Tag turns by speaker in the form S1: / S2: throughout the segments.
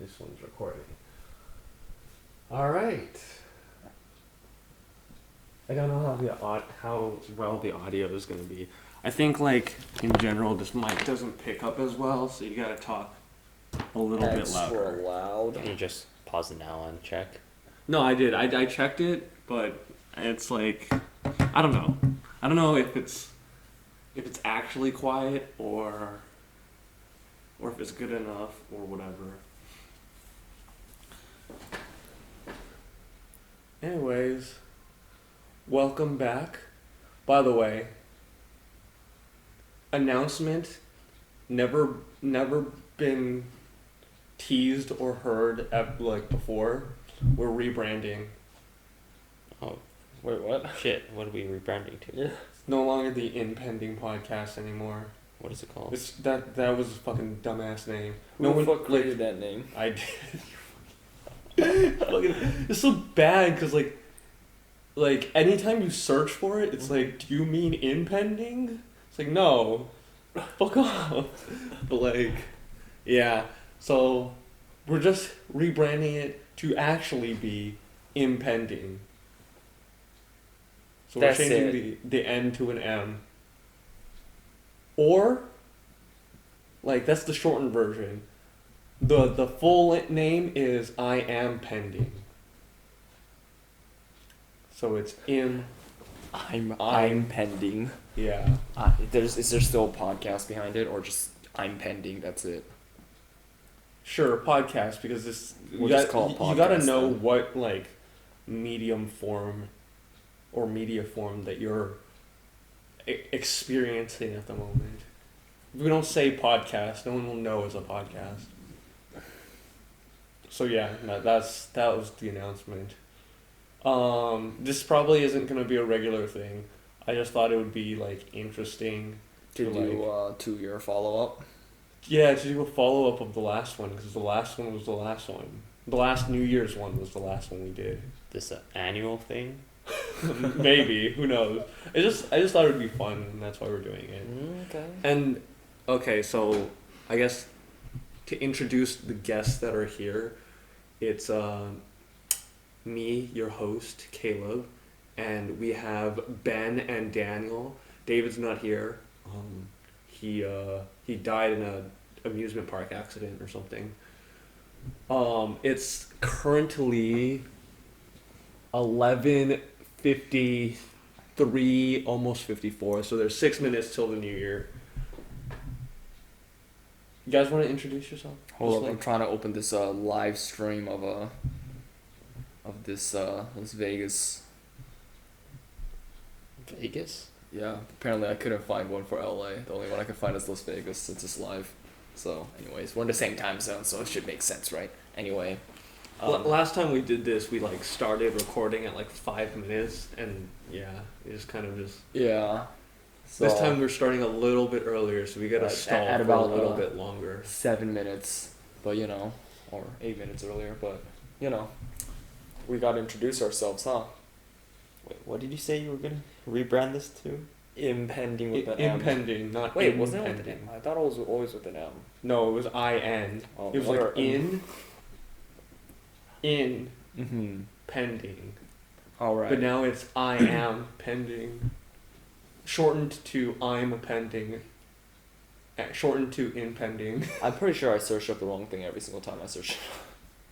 S1: this one's recording. Alright. I don't know how well the audio is going to be. I think, like, in general, this mic doesn't pick up as well, so you gotta talk a little bit louder.
S2: Extra loud.
S3: Can you just pause it now and check?
S1: No, I did. I checked it, but it's like, I don't know. I don't know if it's actually quiet or if it's good enough or whatever. Anyways, welcome back. By the way, announcement, never been teased or heard like before. We're rebranding.
S3: Oh,
S2: Wait, what?
S3: shit. What are we rebranding to?
S2: Yeah.
S1: It's no longer the Impending Podcast anymore.
S3: What is it called?
S1: It's that was a fucking dumbass name.
S2: Who the fuck created that name?
S1: I did. Fucking, it's so bad because like anytime you search for it, it's like, do you mean impending? It's like, no, fuck off. But like, yeah. So we're just rebranding it to actually be impending. So
S2: That's
S1: we're changing the N to an M. Or, like, that's the shortened version. The full name is I Am Pending. So it's
S2: I'm pending.
S1: yeah.
S2: Is there still a podcast behind it, or just I'm pending? That's it.
S1: Sure, podcast, because this
S2: We'll just call it
S1: you gotta
S2: podcast
S1: know
S2: then.
S1: what like medium form or media form that you're experiencing at the moment. If we don't say podcast, no one will know it's a podcast. So yeah, that was the announcement. This probably isn't gonna be a regular thing. I just thought it would be like interesting
S2: To
S1: to
S2: do
S1: like
S2: 2-year follow up.
S1: yeah, to do a follow up of the last one, because the last one was the last one. The last New Year's one was the last one we did.
S3: This an annual thing?
S1: Maybe, who knows? I just thought it would be fun, and that's why we're doing it.
S2: Okay.
S1: And okay, so I guess to introduce the guests that are here, it's me, your host, Caleb, and we have Ben and Daniel. David's not here. He died in a amusement park accident or something. It's currently 11:53, almost 54. So there's 6 minutes till the new year. You guys want to introduce yourself?
S2: Hold
S1: Just
S2: up, I'm trying to open this live stream of this Las Vegas.
S3: Vegas?
S2: Yeah, apparently I couldn't find one for LA. The only one I could find is Las Vegas since it's live. So, anyways, we're in the same time zone, so it should make sense, right? Anyway.
S1: Last time we did this, we like started recording at like 5 minutes, and yeah, it just kind of just.
S2: Yeah. So,
S1: This time we're starting a little bit earlier, so we gotta stall
S2: at
S1: for
S2: about,
S1: a little bit longer.
S2: 7 minutes, but or 8 minutes earlier, but we gotta introduce ourselves, huh?
S3: Wait, what did you say you were gonna rebrand this to?
S2: Impending with an M.
S1: Impending, not
S2: Wait, wasn't it with
S1: impending.
S2: an M? I thought it was always with an M.
S1: No, it was IN.
S2: Oh,
S1: It was
S2: letter
S1: like in
S2: Mm-hmm.
S1: pending.
S2: Alright.
S1: But now it's I am pending. Shortened to I'm pending. Shortened to impending.
S2: I'm pretty sure I search up the wrong thing every single time I search.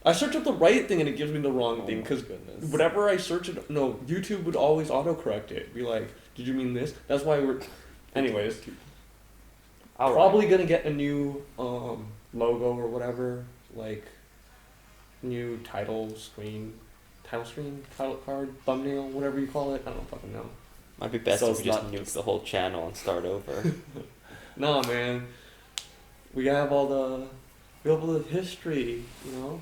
S1: I search up the right thing and it gives me the wrong
S2: Oh
S1: thing,
S2: my
S1: because
S2: goodness.
S1: whatever I search it, no, YouTube would always autocorrect it. Be like, did you mean this? That's why we're. Anyways,
S2: Alright.
S1: probably gonna get a new logo or whatever, like new title screen, title card, thumbnail, whatever you call it. I don't fucking know.
S3: Might be best
S2: So
S3: if we
S2: it's
S3: just
S2: not-
S3: nuke the whole channel and start over.
S1: Nah, man, we have all the history, you know.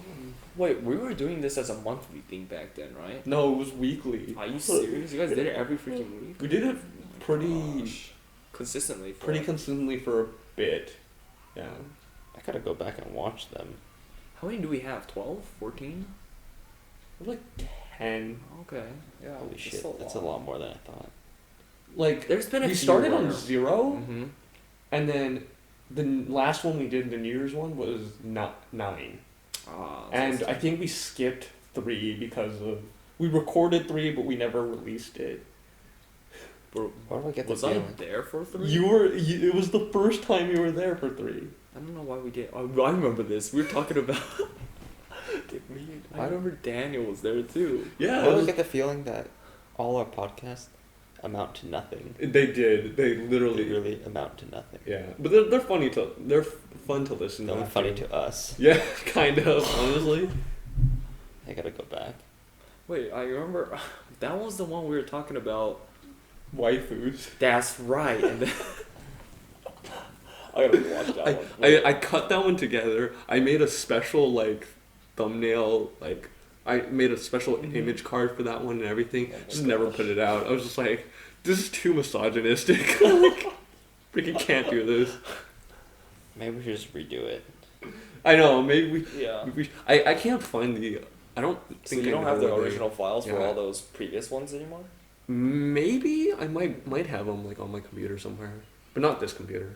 S2: Wait, we were doing this as a monthly thing back then, right?
S1: No, it was weekly.
S2: Are you serious? You guys did it every freaking week?
S1: We did it pretty
S2: Gosh. Consistently. For
S1: pretty consistently for a bit. Yeah.
S3: I gotta go back and watch them.
S2: How many do we have? 12? 14?
S1: Like 10.
S2: Okay. Yeah.
S3: Holy shit, that's a lot more than I thought.
S1: Like,
S2: There's been a
S1: we
S2: few
S1: started on
S2: where-
S1: 0,
S2: Mm-hmm.
S1: and then the last one we did, the New Year's one, was not 9. And I think we skipped 3 because of we recorded 3, but we never released it.
S3: Why do I get the
S2: Was I
S3: feeling?
S2: there for 3?
S1: It was the first time you were there for 3.
S2: I don't know why we did. I remember this. We were talking about. I remember Daniel was there too.
S1: Yeah.
S3: Why do I get the feeling that all our podcasts amount to nothing?
S1: They did. They
S3: They
S1: literally.
S3: really amount to nothing.
S1: Yeah, but they're funny to. They're fun to listen
S3: They're
S1: to.
S3: only funny to us.
S1: Yeah, kind of. Honestly.
S3: I gotta go back.
S2: Wait, I remember. That was the one we were talking about.
S1: Waifus.
S2: That's right. And then I gotta watch that one.
S1: I cut that one together. I made a special thumbnail, I made a special image card for that one and everything.
S2: Oh my
S1: Just never
S2: gosh.
S1: put it out. I was just like, this is too misogynistic. Freaking can't do this.
S3: Maybe we should just redo it.
S1: I know. Maybe we.
S2: Yeah.
S1: I can't find the. I don't
S2: So
S1: think
S2: you
S1: I
S2: don't
S1: know
S2: have the
S1: where they-
S2: original files for
S1: Yeah.
S2: all those previous ones anymore?
S1: Maybe I might have them on my computer somewhere, but not this computer.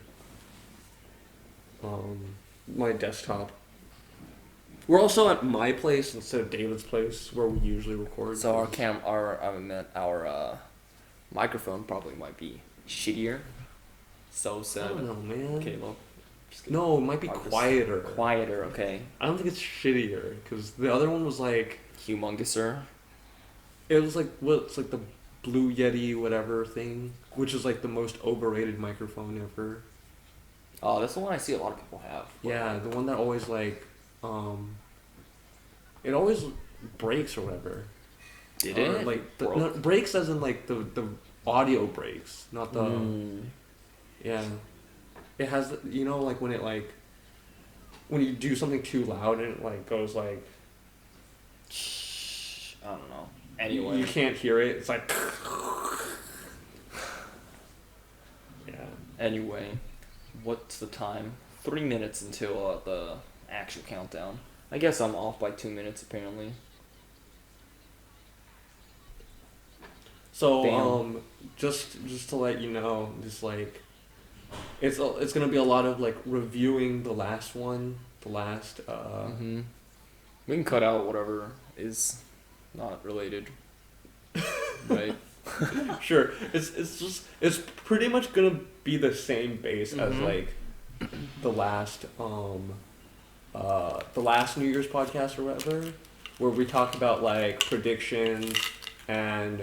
S1: My desktop. We're also at my place instead of David's place where we usually record.
S2: So our microphone probably might be shittier. So
S1: I
S2: sad.
S1: don't know, man.
S2: Caleb.
S1: No, it might be
S2: Marcus.
S1: quieter.
S2: Quieter, okay.
S1: I don't think it's shittier because the other one was
S2: Humongouser.
S1: it was it's the Blue Yeti whatever thing, which is the most overrated microphone ever.
S2: Oh, that's the one I see a lot of people have.
S1: Yeah, the one that always it always breaks or whatever.
S2: Did
S1: Or,
S2: it?
S1: no, breaks as in the audio breaks, not the yeah. It has when it when you do something too loud and it goes
S2: I don't know. Anyway.
S1: you can't hear it. It's like yeah.
S2: Anyway, what's the time? 3 minutes until the actual countdown. I guess I'm off by 2 minutes apparently.
S1: So
S2: Damn.
S1: just to let you know, just it's gonna be a lot of reviewing the last one,
S2: We can cut out whatever is not related. Right?
S1: Sure. It's pretty much gonna be the same base as the last New Year's podcast or whatever, where we talk about predictions and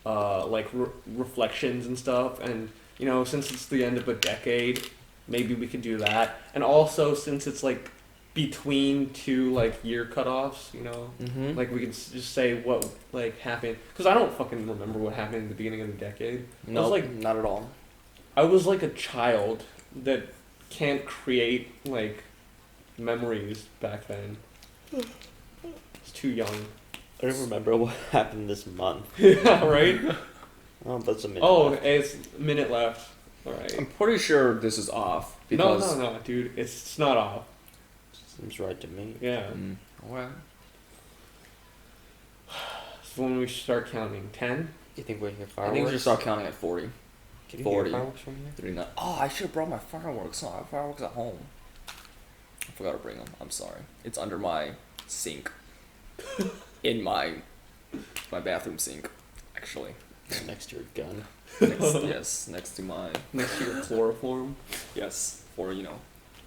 S1: reflections and stuff, and since it's the end of a decade, maybe we could do that, and also since it's between 2 year cutoffs,
S2: Mm-hmm.
S1: we could just say what happened, because I don't fucking remember what happened in the beginning of the decade.
S2: No,
S1: I was
S2: not at all.
S1: I was a child that can't create memories back then. It's too young.
S3: I don't remember what happened this month.
S1: Yeah, right?
S3: Oh, that's a minute.
S1: Oh,
S3: left.
S1: it's a minute left. Alright.
S2: I'm pretty sure this is off
S1: No,
S2: because
S1: no, dude. It's not off.
S3: Seems right to me.
S1: Yeah.
S2: Alright.
S1: So when we start counting, 10?
S3: You think we hear
S2: I
S3: fireworks?
S2: think we should start counting at 40.
S3: Can you
S2: 40.
S3: hear fireworks from here?
S2: 39. Oh, I should have brought my fireworks. No, I have fireworks at home. I forgot to bring them. I'm sorry. It's under my sink. In my bathroom sink, actually.
S3: Next to your gun.
S2: Yes, next to my...
S1: Next to your chloroform?
S2: Yes, for, you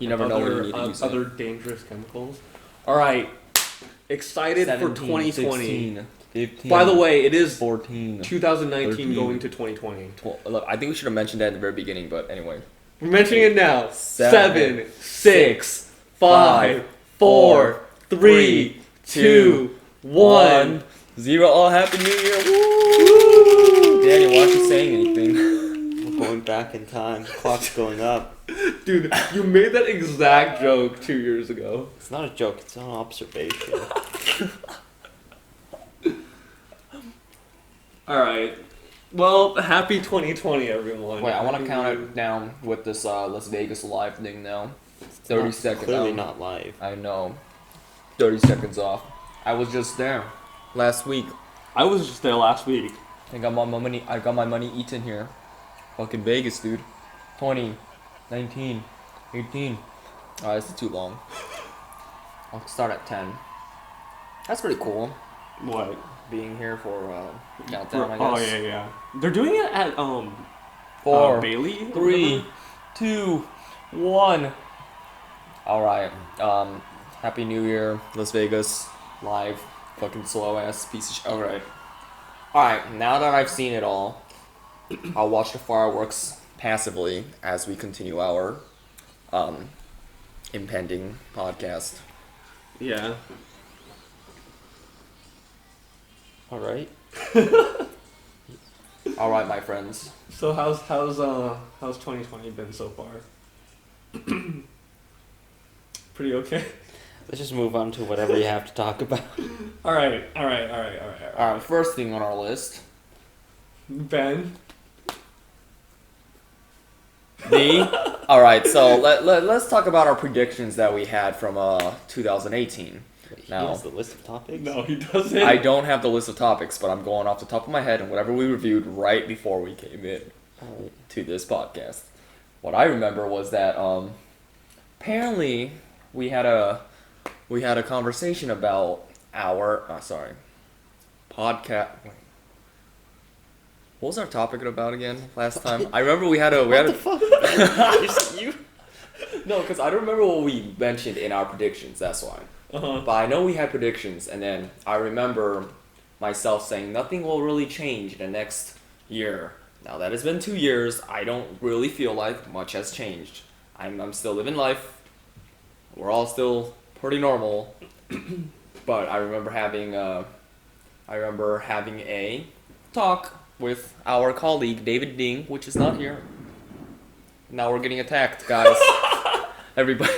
S2: never know when you need to use
S1: other dangerous chemicals. Alright. Excited for 2020.
S2: 16, 15,
S1: By the way, it is
S2: 14,
S1: 2019
S2: 13.
S1: going to 2020.
S2: 12. Look, I think we should have mentioned that in the very beginning, but anyway.
S1: We're mentioning it now. 7, 6,
S2: 6,
S1: 5, 4, 3, 2, 1.
S2: 0. Oh, Happy New Year! Woo! Daniel, why aren't you saying anything?
S3: We're going back in time. Clock's going up.
S1: Dude, you made that exact joke 2 years ago.
S3: It's not a joke. It's an observation.
S1: Alright. Well, happy 2020, everyone.
S2: Wait, I want to
S1: Happy
S2: count
S1: New-
S2: it down with this Las Vegas live thing now. 30
S3: Not-
S2: seconds.
S3: Clearly not live.
S2: I know. 30 seconds off. I was just there last week.
S1: I was just there last week.
S2: I got my money eaten here. Fucking Vegas, dude. 20, 19, 18. This is too long. I'll start at 10. That's pretty cool.
S1: What?
S2: Being here for countdown, I guess.
S1: Oh yeah. They're doing it at
S2: 4,
S1: Bailey.
S2: 3, 2, 1. All right. Happy New Year, Las Vegas, live, fucking slow ass piece of shit. All right. All right. Now that I've seen it all, I'll watch the fireworks passively as we continue our impending podcast.
S1: Yeah.
S3: All right.
S2: All right, my friends.
S1: So how's 2020 been so far? Pretty okay.
S3: Let's just move on to whatever you have to talk about.
S1: All right.
S2: All right. First thing on our list.
S1: Ben.
S2: All right. So let's talk about our predictions that we had from 2018.
S3: He
S2: Now,
S3: has the list of topics.
S1: No, he doesn't.
S2: I don't have the list of topics, but I'm going off the top of my head and whatever we reviewed right before we came in to this podcast. What I remember was that apparently we had a conversation about our podcast. What was our topic about again last time? I remember we had a
S3: What the fuck? you?
S2: No, because I don't remember what we mentioned in our predictions. That's why. But I know we had predictions, and then I remember myself saying nothing will really change in the next year. Now that it's been 2 years, I don't really feel like much has changed. I'm still living life. We're all still pretty normal. But I remember having a talk with our colleague David Ding, which is not here. Now we're getting attacked, guys. Everybody.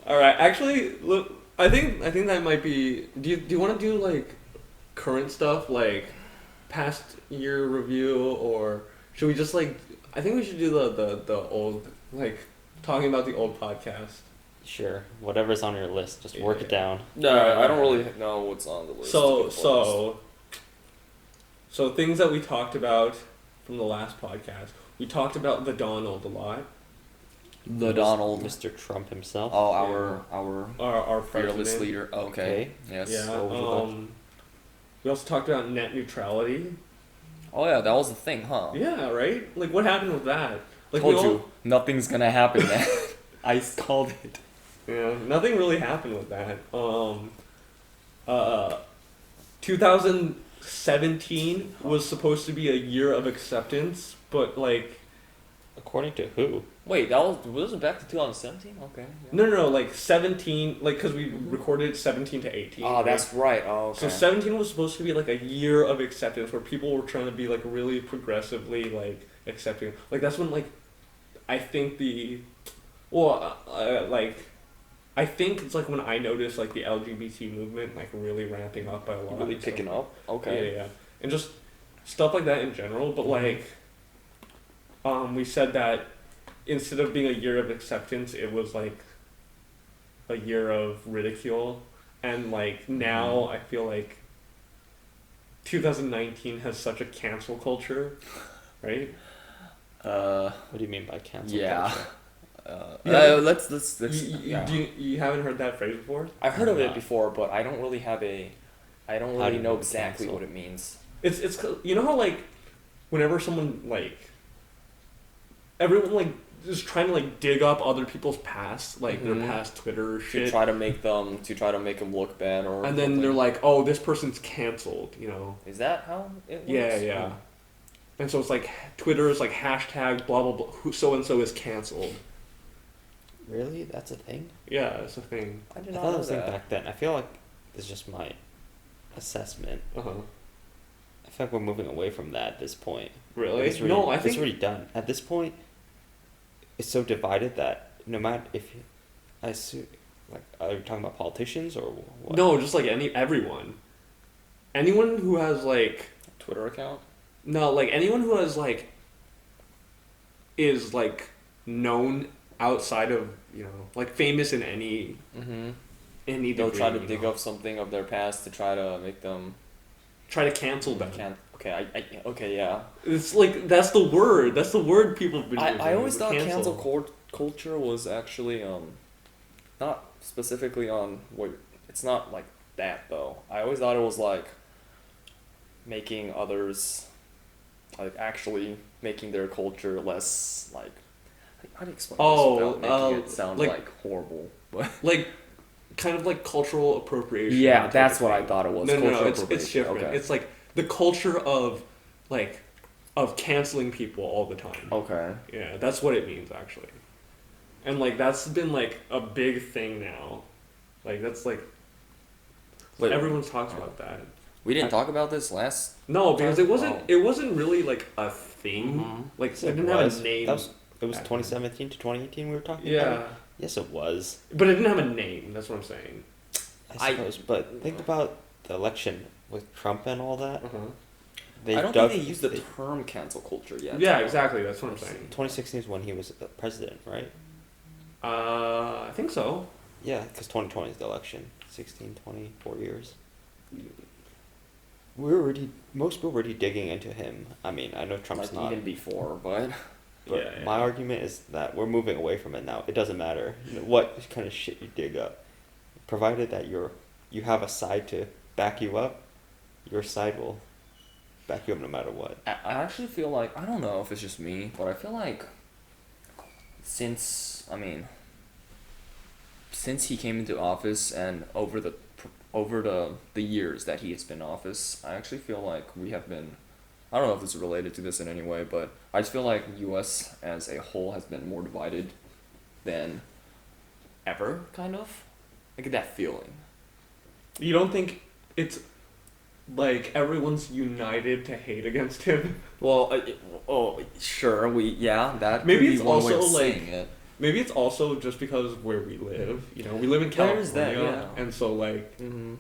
S1: All right. Actually, look. I think that might be. Do you want to do like current stuff, like past year review, or should we just like? I think we should do the old, like talking about the old podcast.
S3: Sure. Whatever's on your list, just work it down.
S2: No, I don't really know what's on the list.
S1: So things that we talked about from the last podcast. We talked about the Donald a lot.
S2: The Donald.
S3: Mr. Trump himself.
S2: Oh,
S1: Our
S2: fearless
S1: president.
S2: leader. Okay. Yes.
S1: Yeah. We also talked about net neutrality.
S2: Oh yeah, that was the thing, huh?
S1: Yeah. Right. Like, what happened with that? Like,
S2: Told you, nothing's gonna happen, man. I called it.
S1: Yeah. Nothing really happened with that. 2017 was supposed to be a year of acceptance, but like.
S3: According to who?
S2: Wait, was it back to 2017? Okay. Yeah.
S1: No, like 17, like, because we recorded 17 to 18.
S2: Oh, that's right. Oh, okay.
S1: So 17 was supposed to be, like, a year of acceptance where people were trying to be, like, really progressively, like, accepting. Like, that's when, like, I think I think it's, like, when I noticed, like, the LGBT movement, like, really ramping up by a lot.
S2: Really picking up? Okay.
S1: Yeah. And just stuff like that in general, but, like, we said that instead of being a year of acceptance, it was like a year of ridicule. And like now I feel like 2019 has such a cancel culture, right?
S3: What do you mean by cancel culture?
S2: Let's
S1: You haven't heard that phrase before?
S2: I've heard of it before, but I don't really know exactly
S3: cancel?
S2: what it means.
S1: It's you know how like whenever someone like everyone like is trying to like dig up other people's past, like their past Twitter shit,
S2: to try to make them look bad, or
S1: and then they're like, oh, this person's canceled, you know?
S2: Is that how it works?
S1: Yeah. And so it's like Twitter is like hashtag blah blah blah, so and so is canceled.
S3: Really? That's a thing?
S1: Yeah, it's a thing.
S2: I did
S3: I
S2: not
S3: thought it
S2: know
S3: was a thing
S2: that.
S3: back then. I feel like it's just my assessment. I feel like we're moving away from that at this point.
S1: Really?
S3: It's already,
S1: No, I think
S3: it's already done. At this point, it's so divided that no matter if you, I assume, like, are you talking about politicians or what?
S1: No, just like anyone who has like
S2: Twitter account.
S1: No, like anyone who has like is like known outside of, you know, like famous in any any
S2: They'll
S1: degree,
S2: try to dig up something of their past to try to make them
S1: try to cancel them.
S2: Okay, yeah.
S1: It's like that's the word people have been using.
S2: I always thought
S1: cancel
S2: cancel culture was actually not specifically on what. It's not like that though. I always thought it was like making others, like actually making their culture less like. How do you explain this without making it sound like horrible? But
S1: like, kind of like cultural appropriation.
S2: yeah, that's what I thought it was.
S1: No, it's different.
S2: Okay.
S1: It's like the culture of canceling people all the time.
S2: Okay.
S1: Yeah, that's what it means actually. And like that's been like a big thing now. Like that's like
S2: Wait,
S1: everyone's talks about that.
S2: We didn't talk about this last.
S1: No, because it wasn't.
S2: Oh.
S1: It wasn't really like a thing.
S2: Mhm.
S1: Like
S3: Yes,
S1: it didn't have a name.
S3: It was 2017 to 2018 we were talking
S1: Yeah,
S3: about? Yes, it was.
S1: but it didn't have a name. That's what I'm saying.
S3: I suppose. But think about the election with Trump and all that.
S2: I don't think they used the term cancel culture yet.
S1: Yeah, exactly. That's what I'm saying.
S3: 2016 is when he was president, right?
S1: I think so.
S3: Yeah, because 2020 is the election. 16, 20, 4 years. Most people were already digging into him. I mean, I know Trump's
S2: Like
S3: not.
S2: even before, but
S1: Yeah.
S3: My argument is that we're moving away from it now. It doesn't matter what kind of shit you dig up, provided that you have a side to back you up. Your side will back you up no matter what.
S2: I actually feel like, I don't know if it's just me, but I feel like since he came into office and over the years that he has been in office, I actually feel like we have been, I don't know if it's related to this in any way, but I just feel like U.S. as a whole has been more divided than ever, kind of. I get that feeling.
S1: You don't think it's like everyone's united to hate against him?
S2: Well, sure, that
S1: Maybe
S2: could be
S1: it's
S2: one way of
S1: also, like,
S2: saying it.
S1: Maybe it's also just because of where we live. You know, we live in California,
S2: There's that, yeah.
S1: and so like,
S2: Mm-hmm.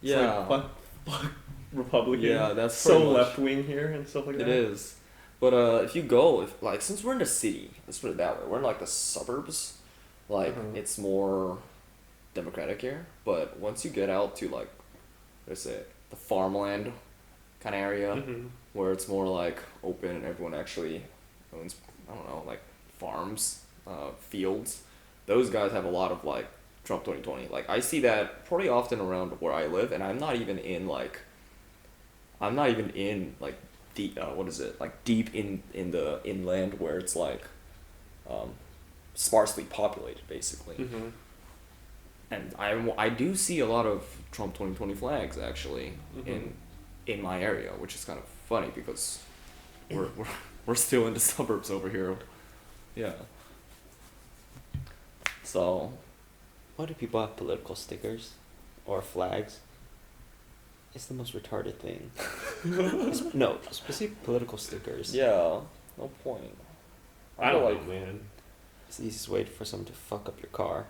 S1: it's like, fuck Republican.
S2: Yeah, that's
S1: so
S2: pretty much-
S1: left wing here and stuff like that.
S2: It is. But if you go, since we're in the city, let's put it that way, we're in like the suburbs, it's more democratic here. But once you get out to like, let's say, the farmland kind of area,
S1: Mm-hmm.
S2: where it's more like open and everyone actually owns, I don't know, like farms, fields, those guys have a lot of like Trump 2020. Like I see that pretty often around where I live, and I'm not even in like deep, deep in the inland where it's like sparsely populated basically.
S1: Mm-hmm.
S2: And I do see a lot of Trump 2020 flags actually
S1: Mhm.
S2: in my area, which is kind of funny because we're still in the suburbs over here. Yeah. So
S3: Why do people have political stickers or flags? It's the most retarded thing. No, specific political stickers.
S2: yeah, no point.
S1: I
S2: feel
S1: don't know, man.
S3: It's the easiest way for someone to fuck up your car.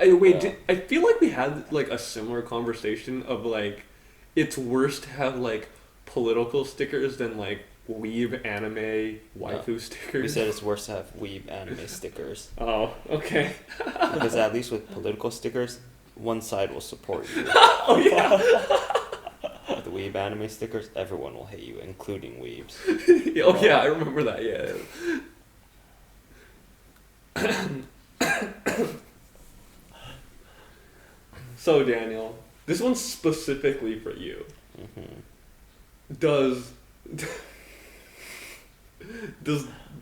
S1: Wait. I feel like we had like a similar conversation of like, it's worse to have like political stickers than like weeb anime waifu stickers.
S3: We said it's worse to have weeb anime stickers.
S1: Oh, okay.
S3: Because at least with political stickers, one side will support you.
S1: Oh yeah.
S3: With the weeb anime stickers, everyone will hate you, including weebs.
S1: Oh yeah, I remember that. Yeah. So Daniel, this one's specifically for you.
S3: Mm-hmm.
S1: Does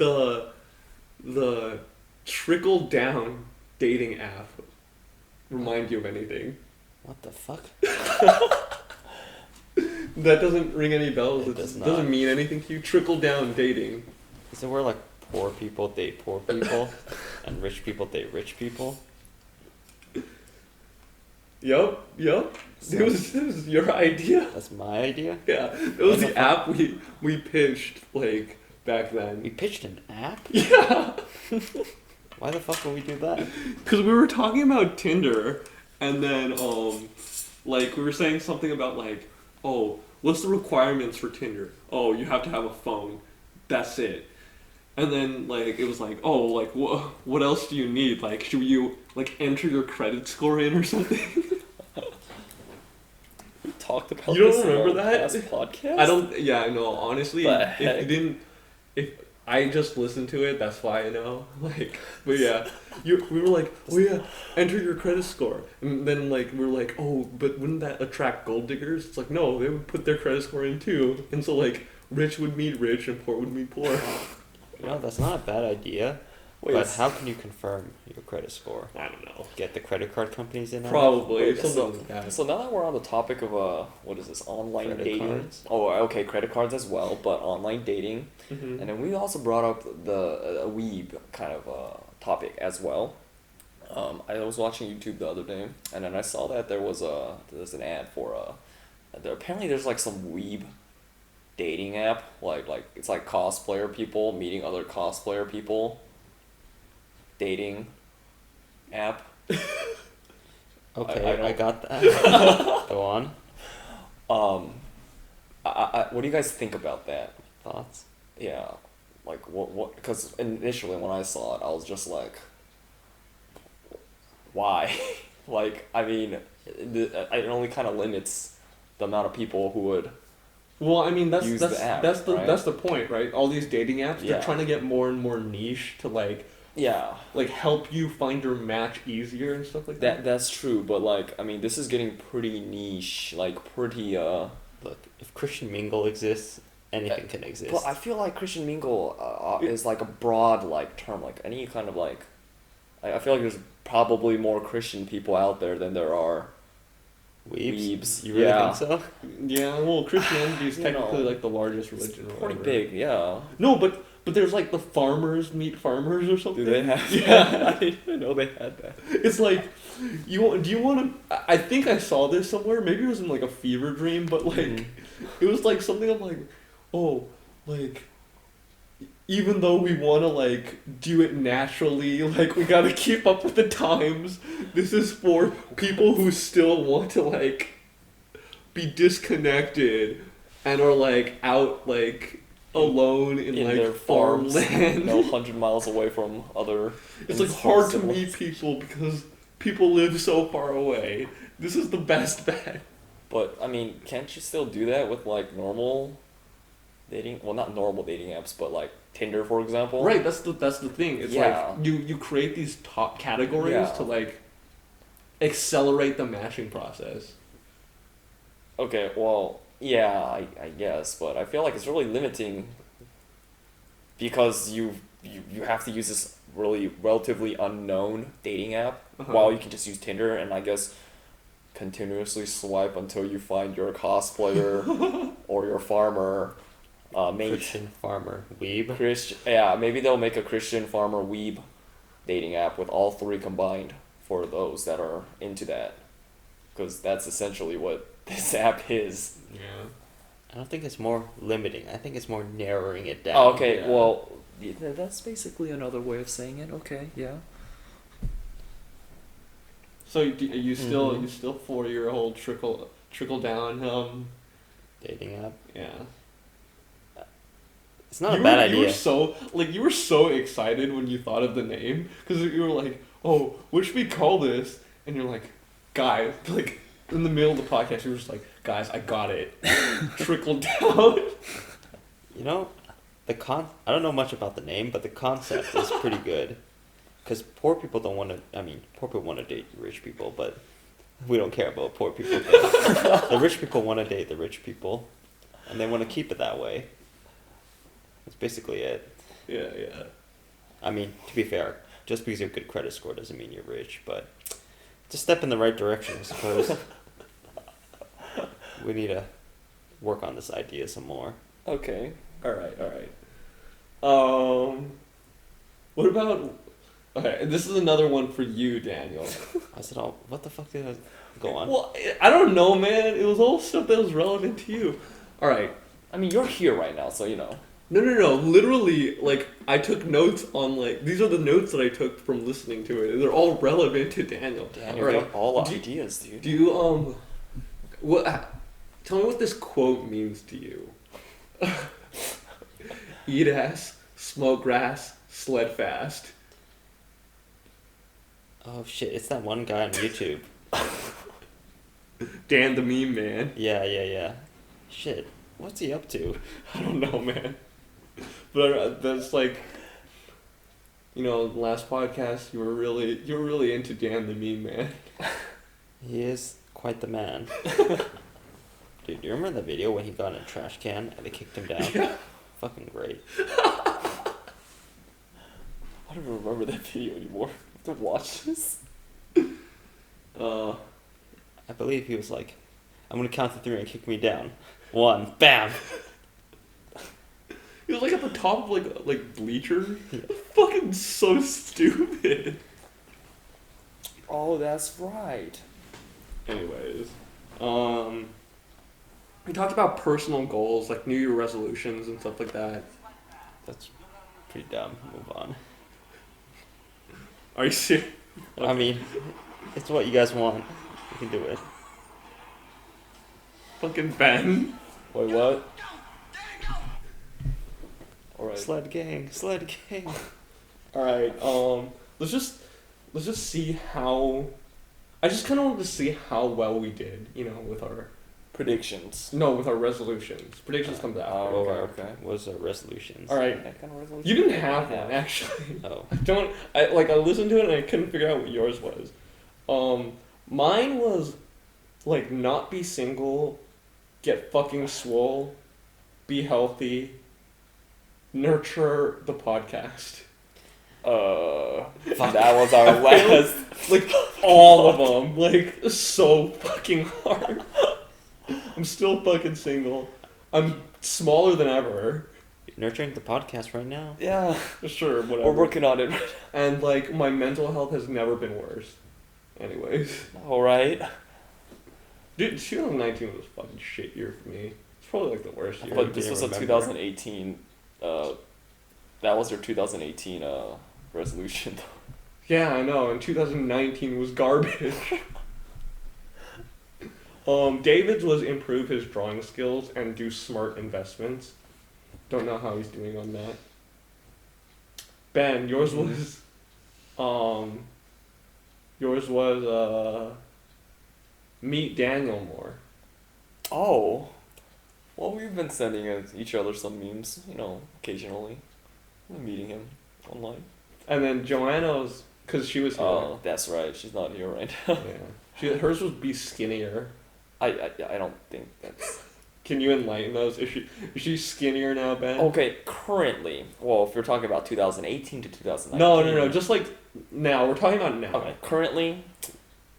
S1: the trickle down dating app remind you of anything?
S3: What the fuck?
S1: That doesn't ring any bells.
S3: It
S1: It
S3: does not.
S1: doesn't mean anything to you. Trickle down dating.
S3: Is it where like poor people date poor people and rich people date rich people?
S1: Yup. It was your idea.
S3: That's my idea.
S1: Yeah, it was the app we pitched like back
S3: We
S1: then.
S3: pitched an app?
S1: Yeah,
S3: Why the fuck would we do that?
S1: because we were talking about Tinder, and then like we were saying something about like, oh, what's the requirements for Tinder? Oh, you have to have a phone. That's it. And then like it was like, oh, like what else do you need? Like, should you like enter your credit score in or something?
S2: We talked about
S1: You don't
S2: this in
S1: remember
S2: our
S1: that?
S2: last podcast?
S1: I don't. Yeah, I know. Honestly,
S2: The
S1: if you
S2: heck?
S1: didn't, I just listened to it. That's why I know. Like, but yeah, we were like, oh yeah, enter your credit score, and then like we were like, oh, but wouldn't that attract gold diggers? It's like no, they would put their credit score in too, and so like rich would meet rich and poor would meet poor.
S3: That's not a bad idea.
S2: Wait,
S3: But how can you confirm your credit score?
S1: I don't know.
S3: Get the credit card companies in on it?
S1: Probably
S2: Wait,
S1: something like that.
S2: So now that we're on the topic of what is this, online
S3: Credit
S2: dating?
S3: cards?
S2: Oh, okay, credit cards as well, but online dating.
S1: Mhm.
S2: And then we also brought up the weeb kind of topic as well. I was watching YouTube the other day, and then I saw that there's an ad for apparently there's like some weeb dating app, like it's like cosplayer people meeting other cosplayer people dating app.
S3: Okay,
S2: I
S3: I got that. Go on.
S2: What do you guys think about that?
S3: Thoughts?
S2: Yeah, like what? Because initially when I saw it, I was just like, why? Like, I mean, it only kind of limits the amount of people who would.
S1: Well, I mean
S2: Use the app,
S1: that's the
S2: right?
S1: that's the point, right? All these dating apps,
S2: Yeah.
S1: they're trying to get more and more niche to like
S2: Yeah,
S1: help you find your match easier and stuff like that.
S2: that's true, but like, I mean, this is getting pretty niche, like pretty
S3: Look, if Christian Mingle exists, anything can exist.
S2: But I feel like Christian Mingle is like a broad like term, like any kind of like. I feel like there's probably more Christian people out there than there are weebs.
S3: You really
S2: Yeah.
S3: think so?
S1: Yeah, well, Christianity is
S2: You
S1: technically
S2: know,
S1: like the largest religion. Or
S2: pretty
S1: whatever.
S2: big, yeah.
S1: No, but there's like the farmers meet farmers or something.
S2: Do they have?
S1: Yeah.
S2: I didn't even know they had that.
S1: It's like, do you want to? I think I saw this somewhere. Maybe it was in like a fever dream, but like,
S2: Mhm.
S1: it was like something of like, oh, like, even though we want to like do it naturally, like we gotta keep up with the times. This is for people who still want to like be disconnected and are like out like alone in like
S2: their farms,
S1: farmland.
S2: 100 miles away from other.
S1: It's like hard to meet people because people live so far away. This is the best bet.
S2: But I mean, can't you still do that with like normal dating? Well, not normal dating apps, but like Tinder, for example.
S1: Right, that's the thing. It's
S2: Yeah.
S1: like you create these top categories
S2: Yeah.
S1: to like accelerate the matching process.
S2: Okay, well, yeah, I guess, but I feel like it's really limiting because you have to use this really relatively unknown dating app while you can just use Tinder and I guess continuously swipe until you find your cosplayer or your farmer mate.
S3: Christian farmer weeb.
S2: Yeah, maybe they'll make a Christian farmer weeb dating app with all three combined for those that are into that. Because that's essentially what this app is.
S1: Yeah.
S3: I don't think it's more limiting. I think it's more narrowing it down.
S2: Oh, okay,
S1: Yeah.
S2: well, that's basically another way of saying it. Okay, yeah.
S1: So are you still for your whole trickle down
S3: Dating app.
S1: yeah.
S3: It's not a bad
S1: You were
S3: idea.
S1: you were so excited when you thought of the name because you were like, "Oh, what should we call this?" And you're like, "Guys," like in the middle of the podcast, you were just like, "Guys, I got it." Trickle down.
S3: You know, I don't know much about the name, but the concept is pretty good. Because poor people don't want to. I mean, poor people want to date rich people, but we don't care about poor people. The rich people want to date the rich people, and they want to keep it that way. That's basically it.
S1: Yeah, yeah.
S3: I mean, to be fair, just because you have good credit score doesn't mean you're rich, but it's a step in the right direction, I suppose. We need to work on this idea some more.
S2: Okay.
S1: All right. What about? Okay, this is another one for you, Daniel.
S3: I said, "Oh, what the fuck did I go on?"
S1: Well, I don't know, man. It was all stuff that was relevant to you. All right.
S2: I mean, you're here right now, so you know.
S1: No. Literally, like, I took notes on, like, these are the notes that I took from listening to it. They're all relevant to Daniel.
S2: Damn,
S1: All
S2: you got all
S1: Do you-
S2: ideas, dude.
S1: Do you, tell me what this quote means to you. Eat ass, smoke grass, sled fast.
S3: Oh shit! It's that one guy on YouTube.
S1: Dan the meme man.
S3: Yeah. Shit, what's he up to?
S1: I don't know, man. But that's like, last podcast you were really into Dan the Mean Man.
S3: He is quite the man. Dude, do you remember the video when he got in a trash can and they kicked him down?
S1: Yeah.
S3: Fucking great.
S2: I don't even remember that video anymore. I have to watch this.
S3: I believe he was like, I'm gonna count to 3 and kick me down. 1, bam!
S1: He was like at the top of like bleachers. Fucking so stupid.
S2: Oh, that's right.
S1: Anyways, we talked about personal goals, like New Year resolutions and stuff like that.
S3: That's pretty dumb. Move on.
S1: Are you serious?
S3: I mean, it's what you guys want. You can do it.
S1: Fucking Ben.
S2: Wait, what? Alright.
S3: Sled gang.
S1: Alright, let's just see how... I just kind of wanted to see how well we did, with our...
S2: Predictions.
S1: No, with our resolutions. Predictions come after.
S2: Oh,
S3: What
S2: okay.
S3: was our resolutions?
S1: Alright,
S2: That kind of resolution?
S1: you didn't have one, actually.
S3: Oh.
S1: I listened to it and I couldn't figure out what yours was. Mine was, like, not be single, get fucking swole, be healthy, nurture the podcast.
S2: That was our last.
S1: Like, all of them. Like, so fucking hard. I'm still fucking single. I'm smaller than ever.
S3: Nurturing the podcast right now.
S2: Yeah.
S1: Sure, whatever.
S2: We're working on it.
S1: And, like, my mental health has never been worse. Anyways.
S2: Alright.
S1: Dude, 2019 was a fucking shit year for me. It's probably, like, the worst year.
S2: But this
S3: didn't
S2: was a
S3: remember.
S2: 2018. That was your 2018 resolution.
S1: Yeah, I know, and 2019 was garbage. David's was improve his drawing skills and do smart investments. Don't know how he's doing on that. Ben, yours was meet Daniel more.
S2: Oh. Well, we've been sending each other some memes, occasionally. I'm meeting him online.
S1: And then Joanna's, because she was here.
S2: Oh, that's right. She's not here right now.
S1: Yeah. Hers was be skinnier.
S2: I don't think that's...
S1: Can you enlighten us? Is she skinnier now, Ben?
S2: Okay, currently. Well, if you're talking about 2018 to 2019.
S1: No. Just like now. We're talking about now.
S2: Okay, currently,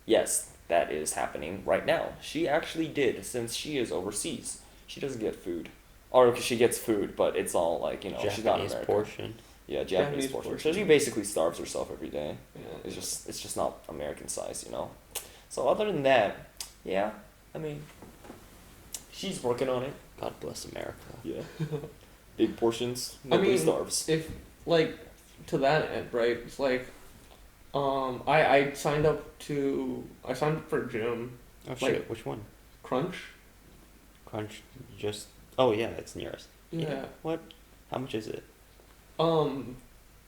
S2: yes, that is happening right now. She actually did, since she is overseas. She doesn't get food. Or she gets food, but it's all like, she's not
S3: Japanese
S2: American.
S3: portion.
S2: Yeah, Japanese portion. So she basically starves herself every day.
S1: Yeah.
S2: It's just not American size, So other than that, yeah, I mean, she's working on it.
S3: God bless America.
S2: Yeah. Big portions. Nobody starves.
S1: If like to that end, right? It's like, I signed up for a gym.
S3: Oh
S1: Like-
S3: shit, which one?
S1: Crunch.
S3: Crunch just... Oh yeah, it's nearest.
S1: Yeah.
S3: What? How much is it?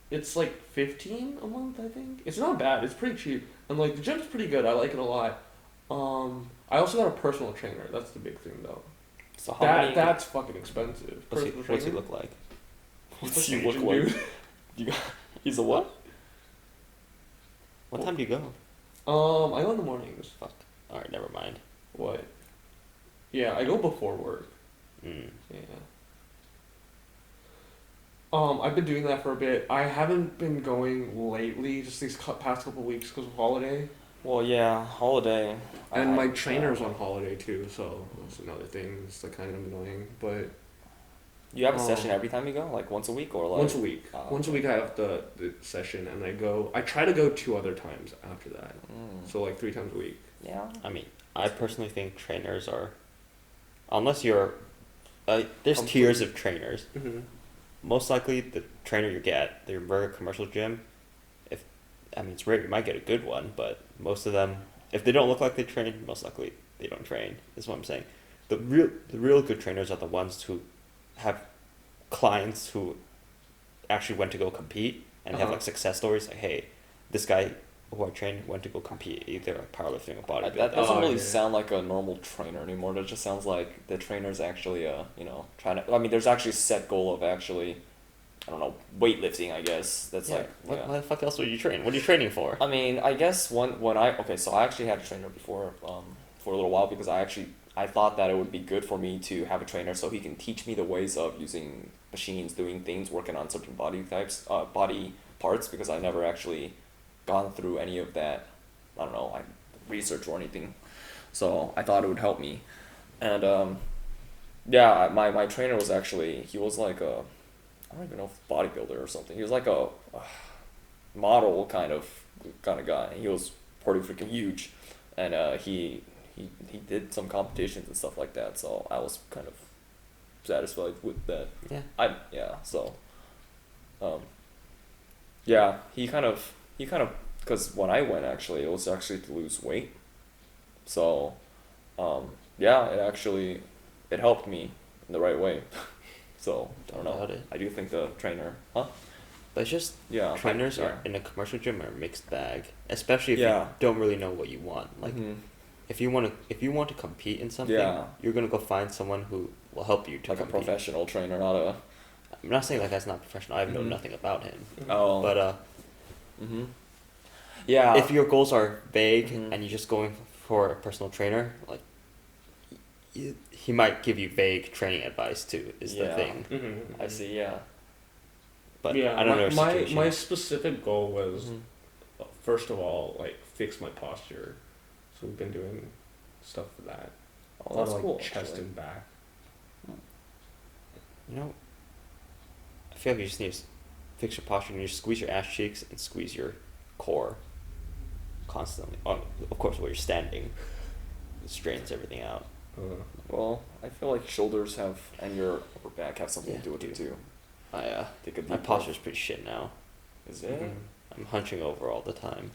S1: It's like 15 a month, I think. It's not bad. It's pretty cheap, and like the gym's pretty good. I like it a lot. I also got a personal trainer. That's the big thing, though.
S2: So how many...
S1: That's fucking expensive.
S3: What's he
S1: Personal
S3: look like?
S2: What's
S1: trainer?
S2: he look
S1: Asian
S2: like?
S1: dude.
S2: He's a what?
S3: What time do you go?
S1: I go in the mornings.
S3: Fuck. Alright, never mind.
S1: What? Yeah, I go before work.
S3: Mm.
S1: Yeah. I've been doing that for a bit. I haven't been going lately, just these past couple weeks because of holiday.
S2: Well, yeah, holiday.
S1: And my trainer's on holiday too, so that's another thing. It's like kind of annoying, but
S2: You have a session every time you go, like once a week, or like
S1: once a week.
S2: Oh,
S1: Once a week I have the session, and I try to go 2 other times after that. So like 3 times a week.
S2: Yeah.
S3: I mean, I personally think trainers are... Unless you're... there's tiers of trainers.
S1: Mm-hmm.
S3: Most likely, the trainer you get, the regular commercial gym, it's rare you might get a good one, but most of them, if they don't look like they train, most likely they don't train, is what I'm saying. The real good trainers are the ones who have clients who actually went to go compete and have like success stories, like, hey, this guy who I train went to go compete either like powerlifting or bodybuilding.
S2: That doesn't
S1: Oh,
S2: really
S1: yeah.
S2: sound like a normal trainer anymore. That just sounds like the trainer's actually, trying to. I mean, there's actually a set goal of actually, I don't know, weightlifting. I guess that's like.
S3: What,
S2: Yeah.
S3: why the fuck else would you train? What are you training for?
S2: I mean, I guess when I so I actually had a trainer before for a little while because I thought that it would be good for me to have a trainer so he can teach me the ways of using machines, doing things, working on certain body types, body parts because I never actually gone through any of that. I don't know, research or anything. So I thought it would help me, and my trainer was actually he was like a I don't even know if bodybuilder or something. He was like a model kind of guy. He was pretty freaking huge, and he did some competitions and stuff like that. So I was kind of satisfied with that.
S3: Yeah.
S2: So, he kind of because when I went actually it was actually to lose weight. So, it helped me in the right way. So I don't know.
S3: Doubt it.
S2: I do think the trainer, huh?
S3: But it's just
S2: Yeah.
S3: trainers
S2: yeah.
S3: are in a commercial gym are a mixed bag, especially if
S2: Yeah.
S3: you don't really know what you want. Like
S2: Mhm.
S3: if you want to compete in something,
S2: Yeah.
S3: you're gonna go find someone who will help you to
S2: Like a
S3: compete.
S2: professional trainer, not a.
S3: I'm not saying that guy's not professional. I know
S2: Mhm.
S3: nothing about him.
S2: Oh.
S3: But
S2: Mhm. Yeah.
S3: if your goals are vague
S2: Mhm.
S3: and you're just going for a personal trainer, like he might give you vague training advice too. Is the
S2: Yeah.
S3: thing.
S1: Mm-hmm.
S2: I see. Yeah.
S3: But
S1: yeah,
S3: I don't know.
S1: my
S3: Situation.
S1: my specific goal was
S2: Mhm.
S1: first of all like fix my posture, so we've been doing stuff for that.
S2: Oh,
S1: A lot
S2: that's
S1: of like
S2: cool.
S1: chest
S2: actually.
S1: and back.
S3: You know, I feel like you just need to fix your posture and you just squeeze your ass cheeks and squeeze your core constantly. Of course, while you're standing, it straightens everything out.
S2: Well, I feel like shoulders have and your upper back have something
S3: Yeah,
S2: to do with it
S3: dude.
S2: too. Take a deep
S3: My
S2: breath.
S3: posture's pretty shit now.
S2: Is it?
S1: Mhm.
S3: I'm hunching over all the time.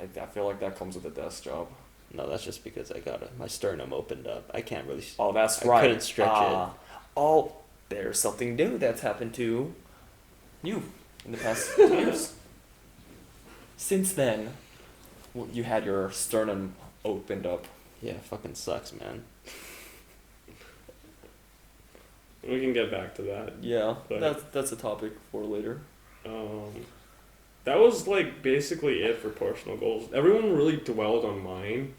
S2: I feel like that comes with a desk job.
S3: No, that's just because my sternum opened up. I can't really.
S2: Oh, that's
S3: I
S2: right.
S3: couldn't stretch it.
S2: Oh, there's something new that's happened to you in the past 2 years. Since then, you had your sternum opened up.
S3: Yeah, fucking sucks, man.
S1: We can get back to that.
S2: Yeah,
S1: But-
S2: that's a topic for later.
S1: That was like basically it for personal goals. Everyone really dwelled on mine.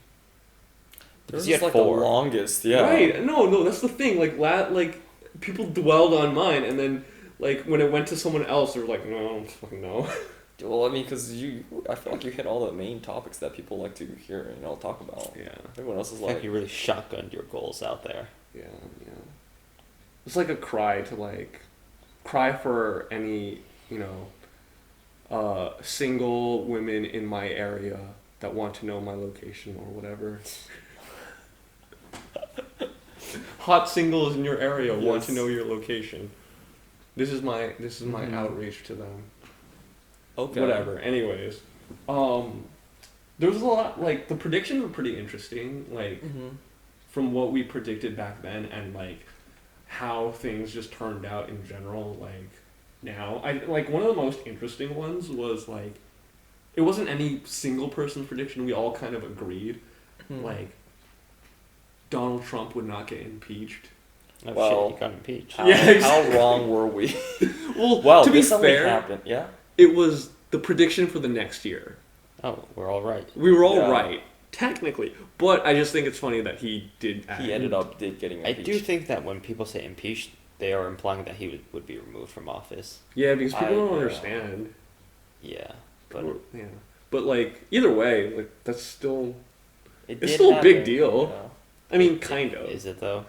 S3: Because
S2: This
S3: you
S2: is
S3: had
S2: like
S3: 4.
S2: the longest, yeah.
S1: Right? No, that's the thing. Like people dwelled on mine, and then like when it went to someone else, they were like, no, fucking no.
S2: Well, I mean, because I feel like you hit all the main topics that people like to hear, talk about.
S1: Yeah,
S2: Everyone else is
S3: I feel like
S2: like,
S3: you really shotgunned your goals out there.
S1: yeah. It's like a cry for any single women in my area that want to know my location or whatever. Hot singles in your area want to
S2: Yes.
S1: know your location. This is my
S2: Mhm.
S1: outreach to them.
S2: okay.
S1: Whatever. Anyways, there was a lot like the predictions were pretty interesting. Like
S2: Mm-hmm.
S1: from what we predicted back then and like how things just turned out in general. Like now, I like one of the most interesting ones was like it wasn't any single person's prediction. We all kind of agreed.
S2: Hmm.
S1: Like Donald Trump would not get impeached.
S3: Oh
S2: Well,
S3: shit, you got impeached.
S2: How,
S1: Yeah,
S2: how
S1: exactly.
S2: wrong were we?
S1: Well, to be
S2: this only
S1: fair,
S2: happened. Yeah.
S1: it was the prediction for the next year.
S3: Oh, we're all right.
S1: We were all
S2: Yeah.
S1: right, technically. But I just think it's funny that he did.
S2: He ended up getting
S3: I
S2: impeached.
S3: do think that when people say impeached, they are implying that he would be removed from office.
S1: Yeah, because people don't
S2: yeah.
S1: understand.
S3: Yeah, but
S1: Yeah. But like either way, like that's still.
S2: It
S1: It's
S2: did
S1: still a big
S2: happen,
S1: deal.
S2: yeah.
S1: I mean, kind of.
S3: is it though?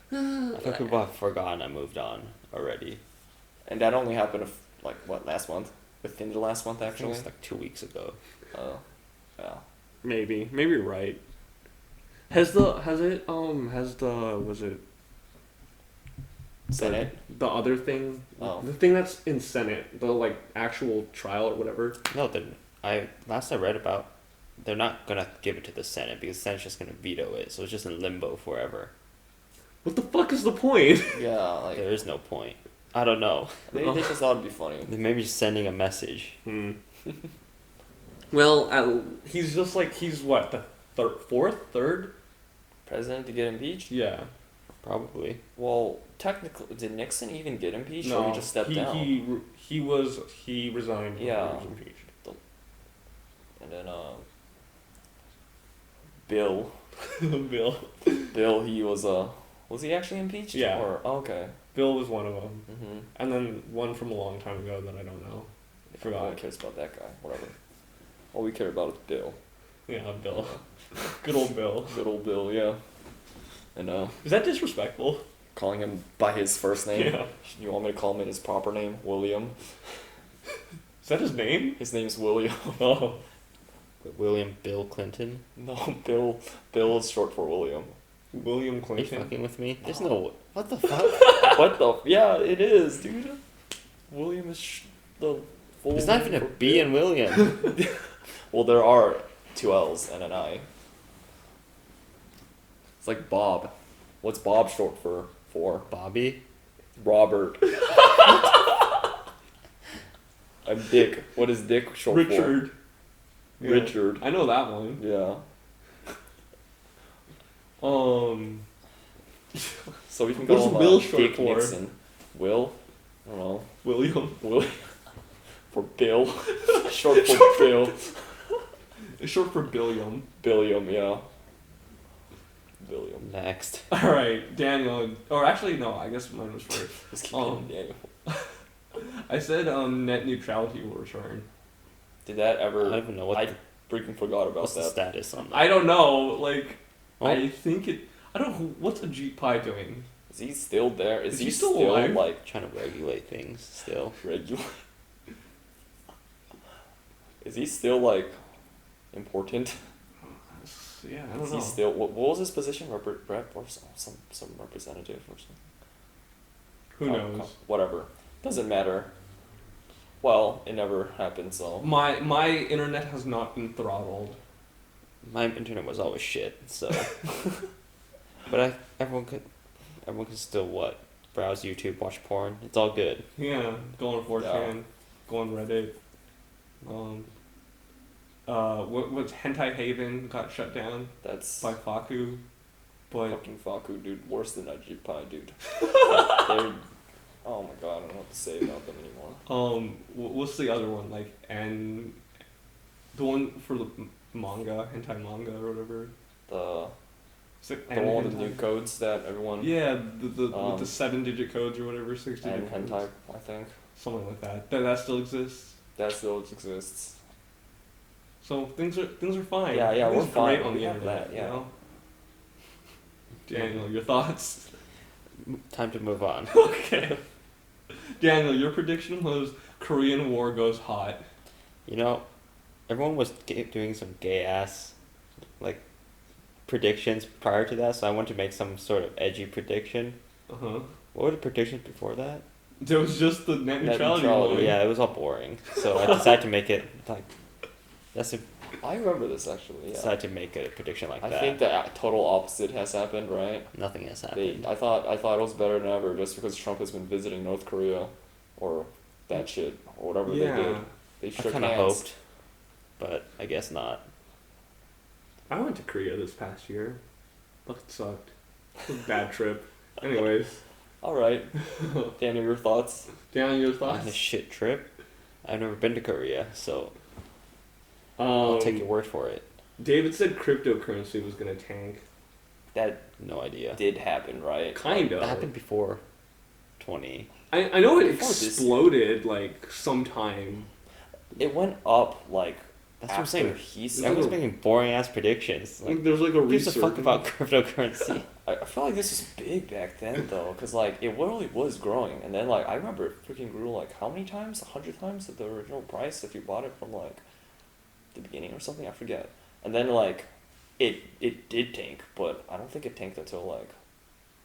S3: I think people have forgotten I moved on already.
S2: And that only happened last month? Within the last month,
S3: I think
S2: actually.
S3: it's like 2 weeks ago.
S2: Oh, yeah.
S1: Maybe you're right. Was it
S2: Senate.
S1: the other thing?
S2: Oh.
S1: The thing that's in Senate, the like actual trial or whatever.
S3: No, last I read about, they're not gonna give it to the Senate because the Senate's just gonna veto it, so it's just in limbo forever.
S1: What the fuck is the point?
S2: Yeah, like
S3: There is no point. I don't know.
S2: they just thought it'd be funny.
S3: They may be just sending a message.
S1: Well, he's just like, he's what, the third?
S2: President to get impeached?
S1: Yeah.
S3: Probably.
S2: Well, technically, did Nixon even get impeached,
S1: No,
S2: or he just stepped down?
S1: He resigned.
S2: Yeah.
S1: He was impeached.
S2: And then Bill,
S1: Bill.
S2: he was he actually impeached?
S1: Yeah.
S2: Or okay.
S1: Bill was one of them.
S2: Mm-hmm.
S1: And then one from a long time ago that I don't know. I
S2: No
S1: forgot.
S2: one cares about that guy. Whatever. All we care about is Bill.
S1: Yeah, Bill. Good old Bill.
S2: Good old Bill, yeah. And
S1: Is that disrespectful?
S2: calling him by his first name.
S1: Yeah.
S2: You want me to call him in his proper name? William.
S1: Is that his name?
S2: His name's William.
S1: Oh.
S3: William Bill Clinton.
S2: No, Bill. Bill is short for William.
S1: William
S3: Are you
S1: Clinton.
S3: fucking with me? There's no. What the fuck?
S2: What the? Yeah, it is, dude. William is the full.
S3: There's not
S2: name
S3: even a
S2: for
S3: B
S2: Bill.
S3: in William.
S2: Well, there are 2 L's and an I. It's like Bob. What's Bob short for?
S3: Bobby.
S2: Robert. I'm Dick. What is Dick short
S1: Richard.
S2: for?
S1: Yeah.
S2: Richard.
S1: I know that one.
S2: Yeah. So we can
S1: What's
S2: call him
S1: Will short
S2: Dick
S1: for?
S2: Nixon. Will? I don't know.
S1: William.
S2: William. For Bill. Short for Bill.
S1: It's short for Billiam.
S2: Billiam, yeah. Billiam.
S3: Next.
S1: Alright, Daniel. Or actually, no, I guess mine was first.
S2: Just keep going, Daniel.
S1: I said net neutrality will return.
S2: Did that ever...
S3: I don't even know what.
S2: I freaking forgot about
S3: What's the
S2: that.
S3: status on that?
S1: I don't know, like,
S3: Oh.
S1: I think it... I don't know, what's a G Pie doing?
S2: Is he still there?
S1: Is
S2: Is
S1: he
S2: he
S1: still
S2: still,
S1: alive?
S2: like,
S3: Trying to regulate things still.
S2: regular? Is he still, like, important?
S1: Yeah, I don't
S2: Is
S1: know.
S2: he still... What was his position? Rep or some representative or something?
S1: Who knows?
S2: Whatever. Doesn't matter. Well, it never happened, so...
S1: My internet has not been throttled.
S3: My internet was always shit, so. But everyone could still what? Browse YouTube, watch porn. It's all good.
S1: Yeah, go on 4chan, go on Reddit. What's Hentai Haven got shut down
S2: That's...
S1: by Faku, but
S2: Fucking Faku, dude. Worse than Pie, dude. They're... Oh my god, I don't know what to say about them anymore.
S1: what's the other one, like, and the one for the manga, hentai manga or whatever.
S2: The
S1: The
S2: one with the new codes that everyone...
S1: Yeah, with the 7-digit codes or whatever, 6-digit
S2: And
S1: codes.
S2: hentai, I think.
S1: Something like that. That still exists.
S2: That still exists.
S1: So things are fine.
S2: Yeah, we're
S1: Everything's
S2: fine.
S1: great on
S2: We
S1: the
S2: have
S1: internet.
S2: that, yeah.
S1: You know? Daniel, your thoughts?
S3: Time to move on.
S1: Okay. Daniel, your prediction was Korean War goes hot.
S3: You know, everyone was doing some gay ass, like, predictions prior to that, so I wanted to make some sort of edgy prediction.
S1: Uh-huh.
S3: What were the predictions before that?
S1: There was just the net neutrality
S2: neutrality,
S1: one.
S3: Yeah, it was all boring. So I decided to make it like.
S2: I remember this actually, yeah.
S3: Decided to make a prediction like
S2: I
S3: that.
S2: think the total opposite has happened, right?
S3: Nothing has happened.
S2: I thought it was better than ever just because Trump has been visiting North Korea, or that shit, or whatever
S1: Yeah.
S2: they did. They
S3: I
S2: shook
S3: kind of
S2: hands.
S3: hoped, but I guess not.
S1: I went to Korea this past year. Fucking sucked. It was a bad trip. Anyways.
S2: All right, Daniel, your thoughts?
S1: Daniel, your
S3: On a
S1: thoughts?
S3: shit trip. I've never been to Korea, so
S1: Um,
S3: I'll take your word for it.
S1: David said cryptocurrency was gonna tank.
S2: That
S3: No idea.
S2: did happen, right?
S1: Kind of.
S3: That happened before 20.
S1: I know it
S2: Before this-
S1: exploded like sometime.
S2: It went up like
S3: That's what I'm
S2: after
S3: saying.
S2: he said.
S3: Everyone's making boring ass predictions.
S1: Like
S3: Like,
S1: there's like a
S3: who gives a
S1: research.
S3: fuck about cryptocurrency?
S2: I feel like this was big back then though, cause like it really was growing, and then like I remember it freaking grew like how many times? 100 times the original price if you bought it from like the beginning or something. I forget. And then like it did tank, but I don't think it tanked until like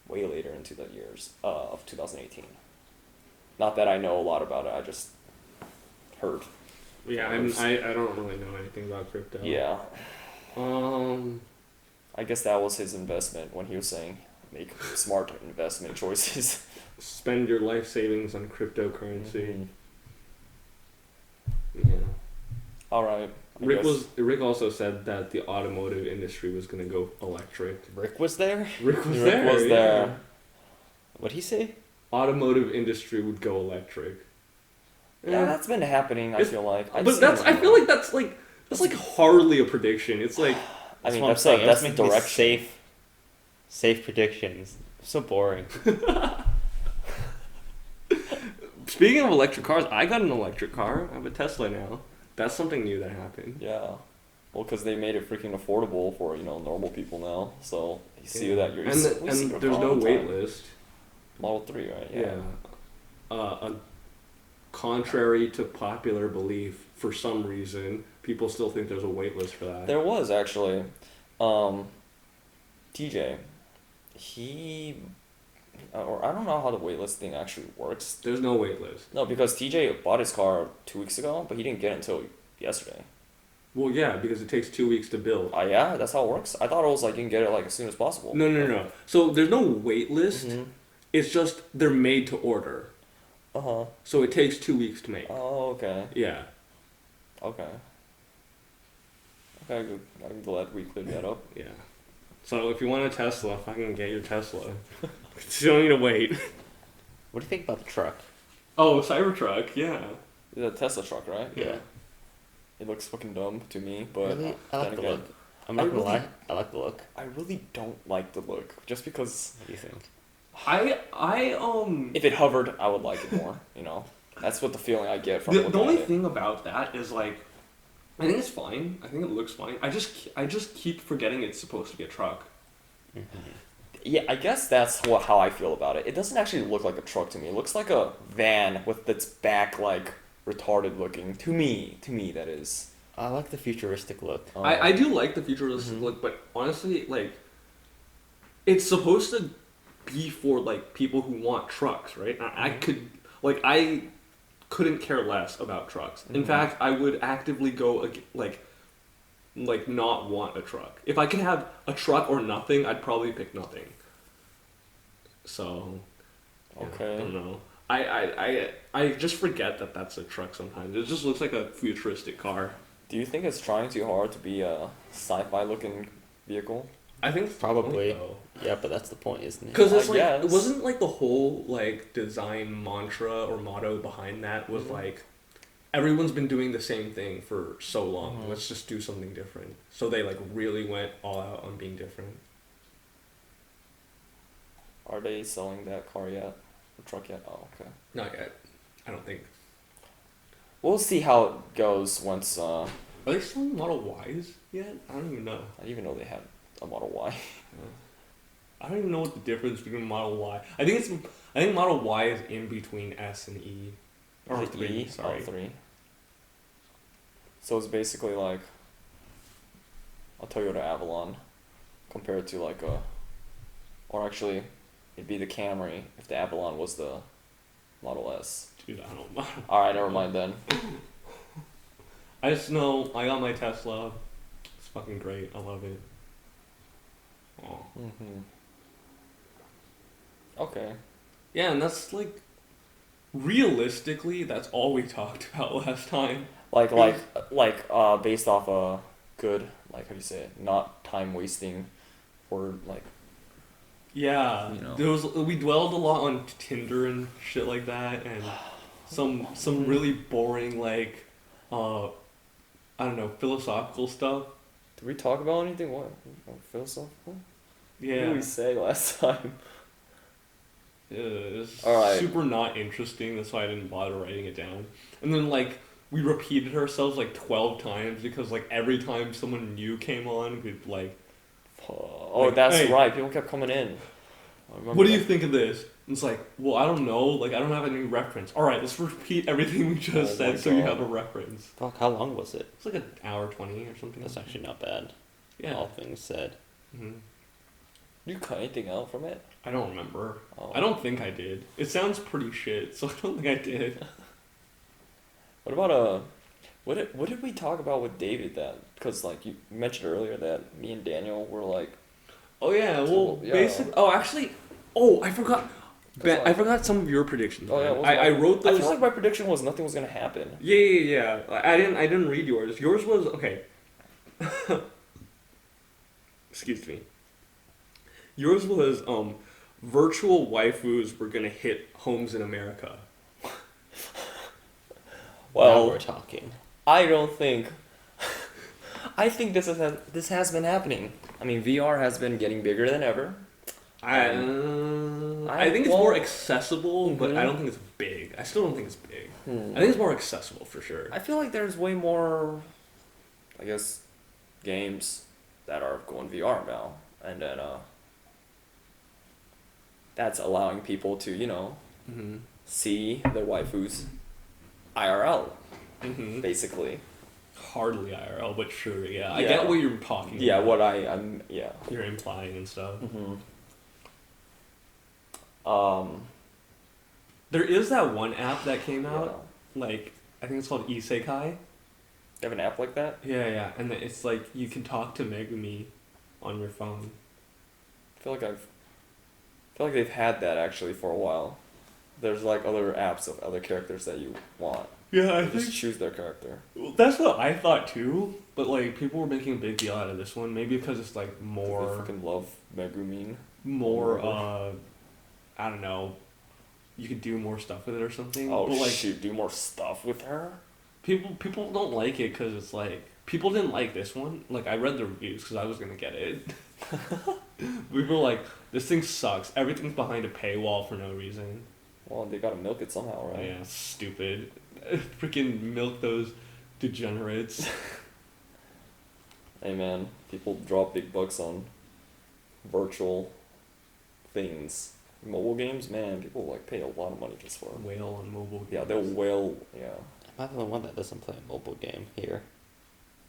S2: way later into the years of 2018. Not that I know a lot about it. I just heard.
S1: Yeah, I don't really know anything about crypto.
S2: Yeah.
S1: Um.
S2: I guess that was his investment when he was saying make smart investment choices.
S1: Spend your life savings on cryptocurrency.
S2: Mhm.
S1: Yeah.
S2: All right.
S1: Rick also said that the automotive industry was gonna go electric.
S3: Rick was there?
S1: Rick was
S2: Rick
S1: there.
S2: was
S1: yeah.
S2: there.
S3: What'd he say?
S1: Automotive industry would go electric.
S2: Yeah, that's been happening. I feel like.
S1: I feel like that's like hardly a prediction. It's like
S2: I mean,
S3: what I'm
S2: that's
S3: saying.
S2: that's
S3: It
S2: the
S3: was making
S2: direction.
S3: safe predictions. So boring.
S1: Speaking of electric cars, I got an electric car. I have a Tesla now. That's something new that happened.
S2: Yeah. Well, because they made it freaking affordable for normal people now. So you see
S1: Yeah.
S2: that you're.
S1: And
S2: we see your
S1: there's
S2: car
S1: no
S2: all the
S1: wait
S2: time.
S1: list.
S2: Model 3, right?
S1: Yeah. Contrary to popular belief, for some reason, people still think there's a wait list for that.
S2: There was actually, TJ. He, or I don't know how the waitlist thing actually works.
S1: There's no wait list.
S2: No, because TJ bought his car 2 weeks ago, but he didn't get it until yesterday.
S1: Well, yeah, because it takes 2 weeks to build.
S2: Yeah, that's how it works. I thought it was like you can get it like as soon as possible.
S1: No. So there's no wait list.
S2: Mm-hmm.
S1: It's just they're made to order.
S2: Uh-huh.
S1: So it takes 2 weeks to make.
S2: Oh, okay.
S1: Yeah.
S2: Okay. Okay, good. I'm glad we cleared that up.
S1: Yeah. So if you want a Tesla, fucking get your Tesla. You don't need to wait.
S3: What do you think about the truck?
S1: Oh, Cybertruck, yeah.
S2: It's a Tesla truck, right?
S1: Yeah.
S2: It looks fucking dumb to me, but
S3: Really? I like
S2: then
S3: the
S2: again,
S3: look. I'm not gonna lie. I like the look.
S2: I really don't like the look, just because
S3: What do you think?
S1: I
S2: if it hovered, I would like it more. That's what the feeling I get from
S1: the
S2: looking
S1: only
S2: at it.
S1: thing about that is like, I think it's fine. I think it looks fine. I just keep forgetting it's supposed to be a truck.
S2: Yeah, I guess that's how I feel about it. It doesn't actually look like a truck to me. It looks like a van with its back like retarded looking. To me, that is.
S3: I like the futuristic look.
S1: I do like the futuristic look, but honestly, like, it's supposed to be for like people who want trucks, right? I couldn't care less about trucks. In fact, I would actively go like not want a truck. If I could have a truck or nothing, I'd probably pick nothing. So, yeah,
S2: Okay.
S1: I don't know. I just forget that that's a truck sometimes. It just looks like a futuristic car.
S2: Do you think it's trying too hard to be a sci-fi looking vehicle?
S1: I think it's
S3: Probably.
S1: the point, though.
S3: Yeah, but that's the point, isn't it?
S1: Because it's
S2: I
S1: like,
S2: guess.
S1: it wasn't like the whole like design mantra or motto behind that was like, everyone's been doing the same thing for so long. Let's just do something different. So they like really went all out on being different.
S2: Are they selling that car yet? Or truck yet? Oh, okay.
S1: Not yet. I don't think.
S2: We'll see how it goes once.
S1: Are they selling Model Ys yet? I don't even know.
S2: I didn't even know they had a Model Y.
S1: I don't even know what the difference between Model Y. I think Model Y is in between S and E. Or
S2: Is it
S1: 3,
S2: E?
S1: sorry.
S2: Oh, 3. So it's basically like a Toyota Avalon compared to like a, or actually it'd be the Camry if the Avalon was the Model S.
S1: Dude, I don't know.
S2: Alright, never mind then.
S1: I just know I got my Tesla. It's fucking great. I love it. Oh.
S2: Okay.
S1: Yeah, and that's like, realistically, that's all we talked about last time.
S2: Based off a good, like, how do you say it, not time wasting or like,
S1: Yeah,
S2: You know.
S1: we dwelled a lot on Tinder and shit like that, and some really boring like, I don't know, philosophical stuff.
S2: did we talk about anything? What? Philosophical? What
S1: Yeah,
S2: did we say last time?
S1: it was
S2: Alright.
S1: super not interesting. That's why I didn't bother writing it down. And then like we repeated ourselves like 12 times because like every time someone new came on, we'd like,
S2: Oh,
S1: Like,
S2: that's
S1: hey.
S2: right. People kept coming in. I remember
S1: what do you
S2: that.
S1: think of this? And it's like, well, I don't know. Like, I don't have any reference. All right, let's repeat everything we just
S2: Oh
S1: said
S2: my
S1: so you
S2: God.
S1: have a reference.
S3: Fuck, how long was it?
S1: It's like an hour 20 or something.
S3: That's actually not bad.
S1: Yeah.
S3: All things said.
S1: hmm
S2: Did you cut anything out from it?
S1: I don't remember.
S2: Oh.
S1: I don't think I did. It sounds pretty shit, so I don't think I did.
S2: What about what did we talk about with David that? Because like you mentioned earlier that me and Daniel were like,
S1: Oh yeah, well,
S2: Yeah.
S1: basic. Oh, actually, oh, I forgot. Ben, I forgot some of your predictions.
S2: Oh yeah,
S1: I wrote those.
S2: I feel like my prediction was nothing was gonna happen.
S1: Yeah. I didn't read yours. Yours was okay. Excuse me. Yours was virtual waifus were gonna hit homes in America.
S3: Now we're talking.
S2: I don't think. I think this has been happening. I mean, VR has been getting bigger than ever.
S1: I think it's more accessible, but I don't think it's big. I still don't think it's big. I think it's more accessible for sure.
S2: I feel like there's way more, I guess, games that are going VR now, and then that's allowing people to, you know, see their waifus IRL, basically.
S1: Hardly IRL, but sure, yeah. I get what you're talking about.
S2: Yeah, what I'm
S1: You're implying and stuff. There is that one app that came out, like, I think it's called Isekai.
S2: You have an app like that?
S1: Yeah, and it's like, you can talk to Megumi on your phone.
S2: I feel like they've had that actually for a while. There's like other apps of other characters that you want.
S1: Yeah,
S2: You just choose their character.
S1: that's what I thought too, but like, people were making a big deal out of this one, maybe because it's like
S2: They
S1: more,
S2: freaking love Megumin.
S1: I don't know, you could do more stuff with it or something.
S2: Oh
S1: but like,
S2: shoot, do more stuff with her?
S1: people don't like it because it's like, people didn't like this one. Like, I read the reviews because I was gonna get it. People were like, this thing sucks. Everything's behind a paywall for no reason.
S2: Well, they gotta milk it somehow, right?
S1: Yeah, stupid. Freaking milk those degenerates.
S2: Hey man, people drop big bucks on virtual things. Mobile games, man, people like pay a lot of money just for them.
S1: Whale on mobile games.
S2: Yeah, they'll whale, yeah.
S3: Am I the one that doesn't play a mobile game here?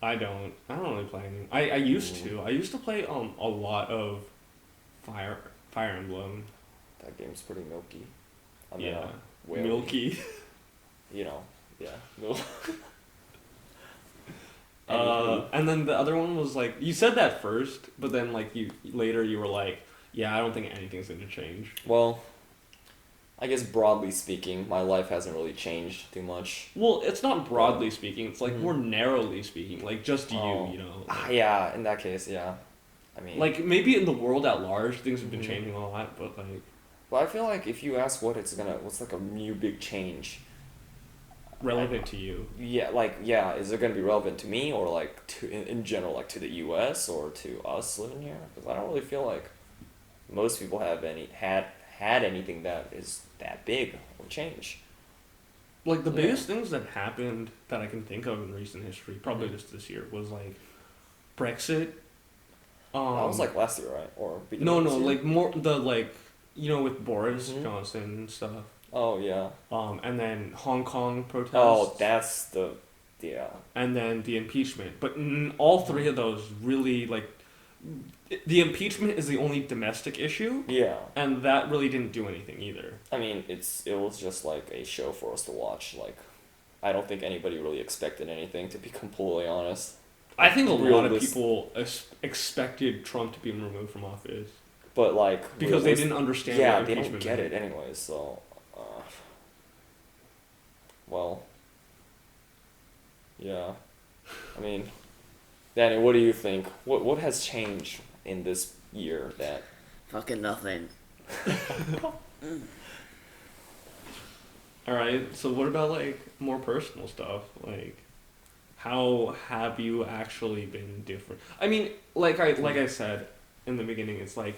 S1: I don't really play any. I used to. I used to play a lot of Fire Emblem.
S2: That game's pretty milky. I mean,
S1: Yeah.
S2: whale,
S1: Milky.
S2: You know, yeah. Milk.
S1: And then the other one was like, you said that first, but then like you were like, yeah, I don't think anything's gonna change.
S2: Well, I guess broadly speaking, my life hasn't really changed too much.
S1: Well, it's not broadly speaking, it's like more narrowly speaking, like just you know. Like,
S2: Yeah, in that case, yeah. I mean,
S1: like maybe in the world at large things have been changing a lot, but like,
S2: well, I feel like if you ask what's like a new big change,
S1: relevant to you.
S2: yeah, like, yeah, is it gonna be relevant to me or like to in general, like to the U.S. or to us living here? Because I don't really feel like most people have had anything that is that big or change.
S1: Like the biggest things that happened that I can think of in recent history, probably just this year, was like Brexit.
S2: That was like last year, right? Or
S1: no,
S2: this year?
S1: like more the like, you know, with Boris Johnson and stuff.
S2: Oh yeah.
S1: And then Hong Kong protests.
S2: Oh, that's yeah.
S1: And then the impeachment, but all three of those really like, the impeachment is the only domestic issue.
S2: Yeah.
S1: And that really didn't do anything either.
S2: I mean, it was just like a show for us to watch. Like, I don't think anybody really expected anything, to be completely honest.
S1: I think a lot of people expected Trump to be removed from office.
S2: But like,
S1: because they didn't understand.
S2: Yeah,
S1: what
S2: they don't
S1: impeachment
S2: get
S1: meant.
S2: it anyways. So, well, yeah. I mean, Danny, what do you think? What has changed in this year that?
S4: Fucking nothing.
S1: Alright, so what about like more personal stuff? Like, how have you actually been different? I mean, like I said in the beginning, it's like,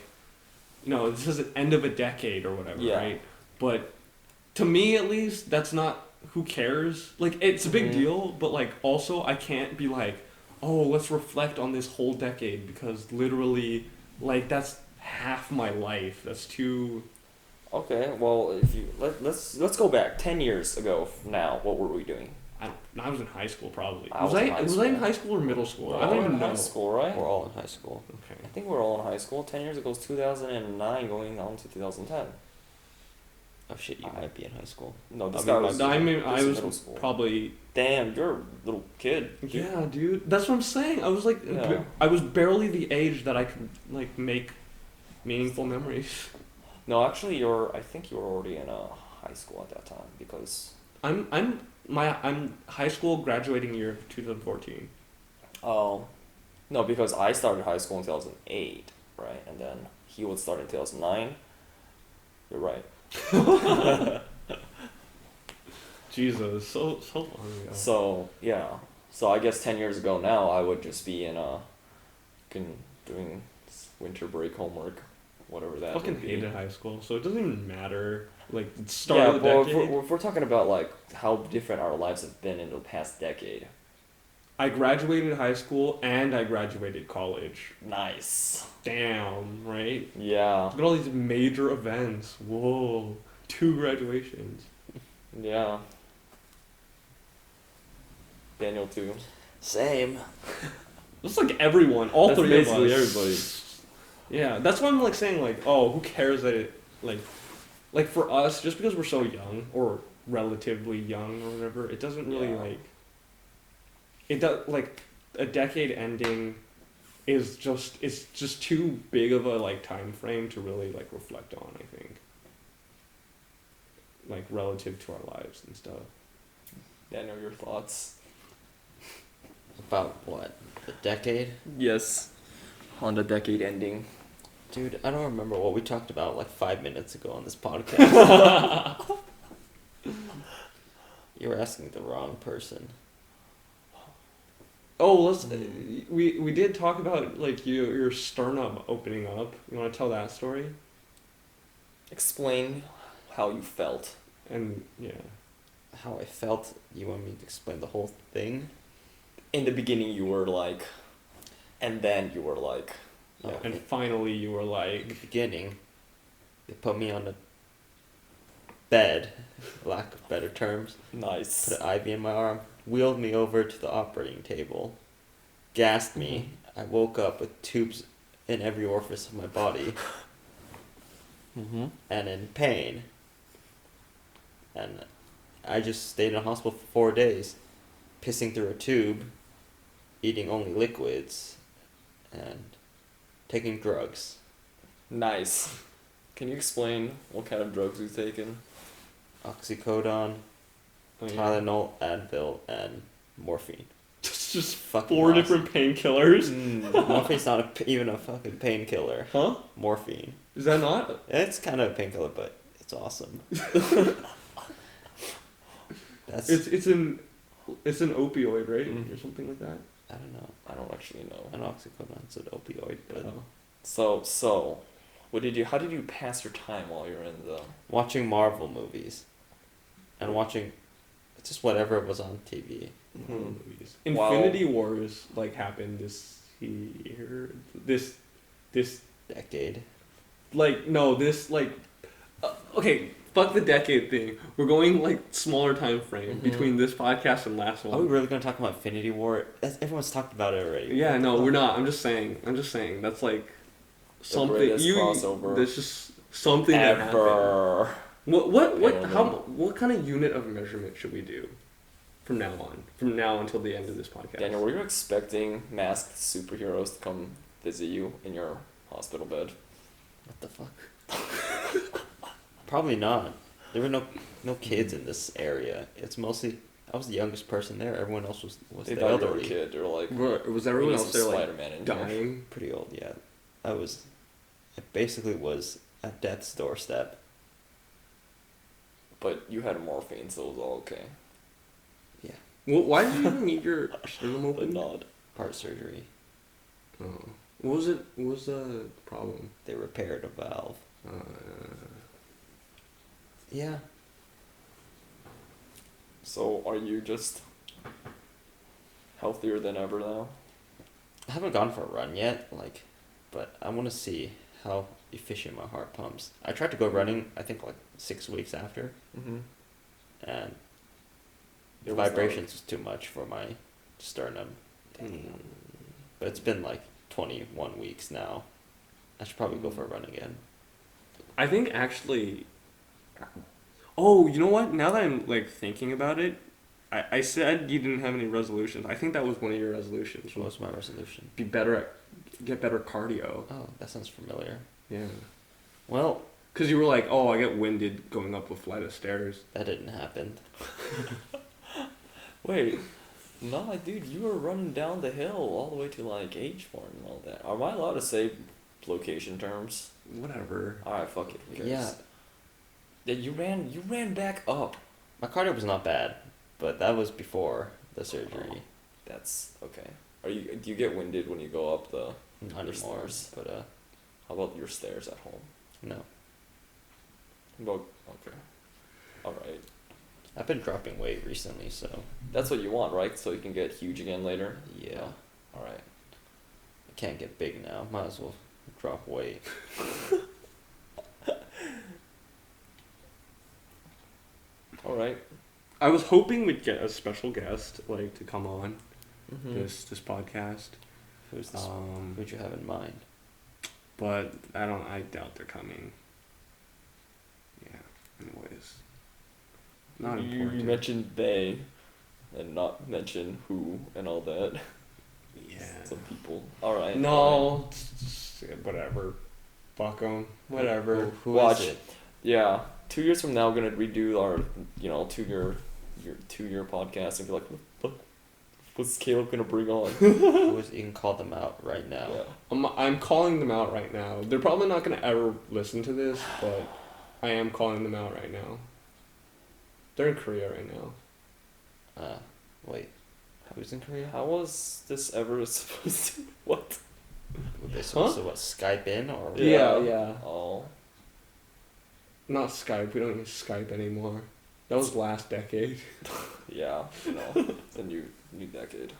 S1: you know, this is the end of a decade or whatever,
S2: Yeah.
S1: right? But to me at least, that's not, who cares? Like, it's a big deal, but like also I can't be like, oh, let's reflect on this whole decade, because literally, like, that's half my life. That's too...
S2: Okay, well, if you let's go back 10 years ago. Now, what were we doing?
S1: I was in high school probably.
S2: I
S1: Was
S2: was
S1: I
S2: in high
S1: in
S2: school.
S1: high school or middle school?
S2: We're
S1: I don't
S2: all
S1: even
S2: in
S1: know.
S2: high school, right?
S3: We're all in high school.
S1: Okay.
S2: I think we're all in high school. 10 years ago was 2009, going on to 2010.
S3: Oh shit, you might be in high school.
S2: No, this
S3: I
S2: guy
S3: mean,
S2: was.
S1: I mean,
S2: this
S1: I
S2: is
S1: was
S2: middle school.
S1: probably...
S2: Damn, you're a little kid.
S1: Yeah, dude. That's what I'm saying. I was like,
S2: Yeah.
S1: I was barely the age that I could like make meaningful memories.
S2: No, actually, I think you were already in a high school at that time because.
S1: I'm high school graduating year of 2014.
S2: Oh, no, because I started high school in 2008, right, and then he would start in 2009. You're right.
S1: Jesus, so long ago.
S2: So yeah, so I guess 10 years ago now I would just be doing winter break homework, whatever that.
S1: Fucking
S2: would be.
S1: hated high school, so it doesn't even matter. Like the start
S2: Yeah,
S1: of the
S2: but
S1: decade.
S2: if we're talking about like how different our lives have been in the past decade.
S1: I graduated high school and I graduated college.
S2: Nice.
S1: Damn, right?
S2: Yeah.
S1: Look at all these major events. Whoa, 2 graduations.
S2: Yeah. Daniel too.
S3: Same.
S1: That's like everyone, all
S2: That's
S1: 3 of us.
S2: basically everybody.
S1: Yeah, that's why I'm like saying like, oh, who cares that it like for us, just because we're so young or relatively young or whatever, it doesn't really
S2: Yeah.
S1: like. It does like a decade ending is just it's just too big of a like time frame to really like reflect on, I think. Like relative to our lives and stuff.
S2: Daniel, your thoughts?
S3: About what? The decade?
S2: Yes. On the decade ending.
S3: Dude, I don't remember what we talked about like 5 minutes ago on this podcast. You were asking the wrong person.
S1: Oh, let's we did talk about like your sternum opening up. You want to tell that story?
S2: Explain how you felt.
S1: And yeah.
S3: How I felt. You want me to explain the whole thing?
S2: In the beginning you were like, and then you were like,
S3: Oh,
S1: And
S3: in
S1: finally you were
S3: the
S1: like,
S3: beginning, they put me on a bed, lack of better terms,
S2: nice.
S3: put an IV in my arm, wheeled me over to the operating table, gassed me. I woke up with tubes in every orifice of my body
S2: Mm-hmm.
S3: and in pain. And I just stayed in a hospital for 4 days, pissing through a tube, eating only liquids, and taking drugs.
S2: Nice. Can you explain what kind of drugs you've taken?
S3: Oxycodone,
S1: oh, yeah.
S3: Tylenol, Advil, and morphine.
S1: It's just
S3: Fucking
S1: 4
S3: awesome.
S1: different painkillers.
S3: Morphine's not even a fucking painkiller.
S1: Huh?
S3: Morphine.
S1: Is that not?
S3: It's kind of a painkiller, but it's awesome. That's
S1: It's an opioid, right?
S2: Mhm.
S1: Or something like that.
S3: I don't know.
S2: I don't actually know.
S3: An oxycodone's an opioid, but
S1: Oh.
S2: So, how did you pass your time while you're in the...
S3: watching Marvel movies and watching just whatever was on TV.
S1: Movies.
S2: Wow.
S1: Infinity Wars like happened this year. This
S3: Decade.
S1: like no this like okay. Fuck the decade thing. We're going like smaller time frame
S3: Mhm.
S1: between this podcast and last
S3: Are
S1: one.
S3: we really gonna talk about Infinity War? Everyone's talked about it already.
S1: Yeah, no, we're not. I'm just saying. That's like something.
S2: greatest crossover
S1: That's just something that happened.
S2: Ever.
S1: What kind of unit of measurement should we do from now on? From now until the end of this podcast.
S2: Daniel, were you expecting masked superheroes to come visit you in your hospital bed?
S3: What the fuck? Probably not. There were no kids in this area. It's mostly I was the youngest person there. Everyone else was
S2: They
S3: the
S2: thought you were a
S3: elderly.
S2: kid. They were like,
S1: Was everyone
S2: "We need
S1: else
S2: some
S1: there like
S2: Spider-Man in here."
S1: dying?
S3: Pretty old, yeah. It basically was at death's doorstep.
S2: But you had morphine, so it was all okay.
S1: Well, why did you even need your sternum
S2: The
S1: open?
S2: nod.
S3: Heart surgery.
S1: Oh. What was it? What was the problem?
S3: They repaired a valve. Yeah.
S2: So are you just healthier than ever now?
S3: I haven't gone for a run yet, but I want to see how efficient my heart pumps. I tried to go running, I think 6 weeks after,
S2: Mm-hmm.
S3: and the
S2: It was
S3: vibrations was too much for my sternum. But it's been 21 weeks now. I should probably go for a run again.
S1: I think actually. Oh, you know what? Now that I'm thinking about it, I said you didn't have any resolutions. I think that was one of your resolutions.
S3: What was my resolution?
S1: Get better cardio.
S3: Oh, that sounds familiar.
S1: Yeah.
S3: Well,
S1: Because you were like, oh, I get winded going up a flight of stairs.
S3: That didn't happen.
S2: Wait. No, dude, you were running down the hill all the way to like H-Mart and all that. Am I allowed to say location terms?
S1: Whatever.
S2: Alright, fuck it. Who cares?
S3: Yeah.
S2: Yeah, you ran back up.
S3: My cardio was not bad, but that was before the surgery.
S2: Oh, that's okay. Do you get winded when you go up the
S3: Not anymore,
S2: stairs?
S3: but
S2: How about your stairs at home?
S3: no.
S2: Well, okay. Alright.
S3: I've been dropping weight recently, so
S2: That's what you want, right? So you can get huge again later?
S3: yeah.
S2: Oh, alright.
S3: I can't get big now. Might as well drop weight.
S2: Alright.
S1: I was hoping we'd get a special guest, like, to come on
S2: Mm-hmm.
S1: this podcast.
S3: Who's this? Who'd you have in mind?
S1: But I doubt they're coming. Yeah, anyways. Not
S2: You
S1: important.
S2: mentioned they and not mention who and all that.
S1: Yeah.
S2: Some people. Alright.
S1: No, whatever. Fuck 'em. Whatever.
S3: Who
S2: Watch.
S3: is it?
S2: Yeah. 2 years from now, we're gonna redo our, 2 year podcast and be like, what's Caleb gonna bring on?
S3: Who is? You can call them out right now.
S2: Yeah.
S1: I'm calling them out right now. They're probably not gonna ever listen to this, but I am calling them out right now. They're in Korea right now.
S3: Wait. Who's in Korea?
S2: How was this ever supposed to? What?
S3: Were they supposed to what? Skype in or?
S1: Yeah.
S2: Oh.
S1: Not Skype. We don't use Skype anymore. That was last decade.
S2: Yeah. It's a new decade.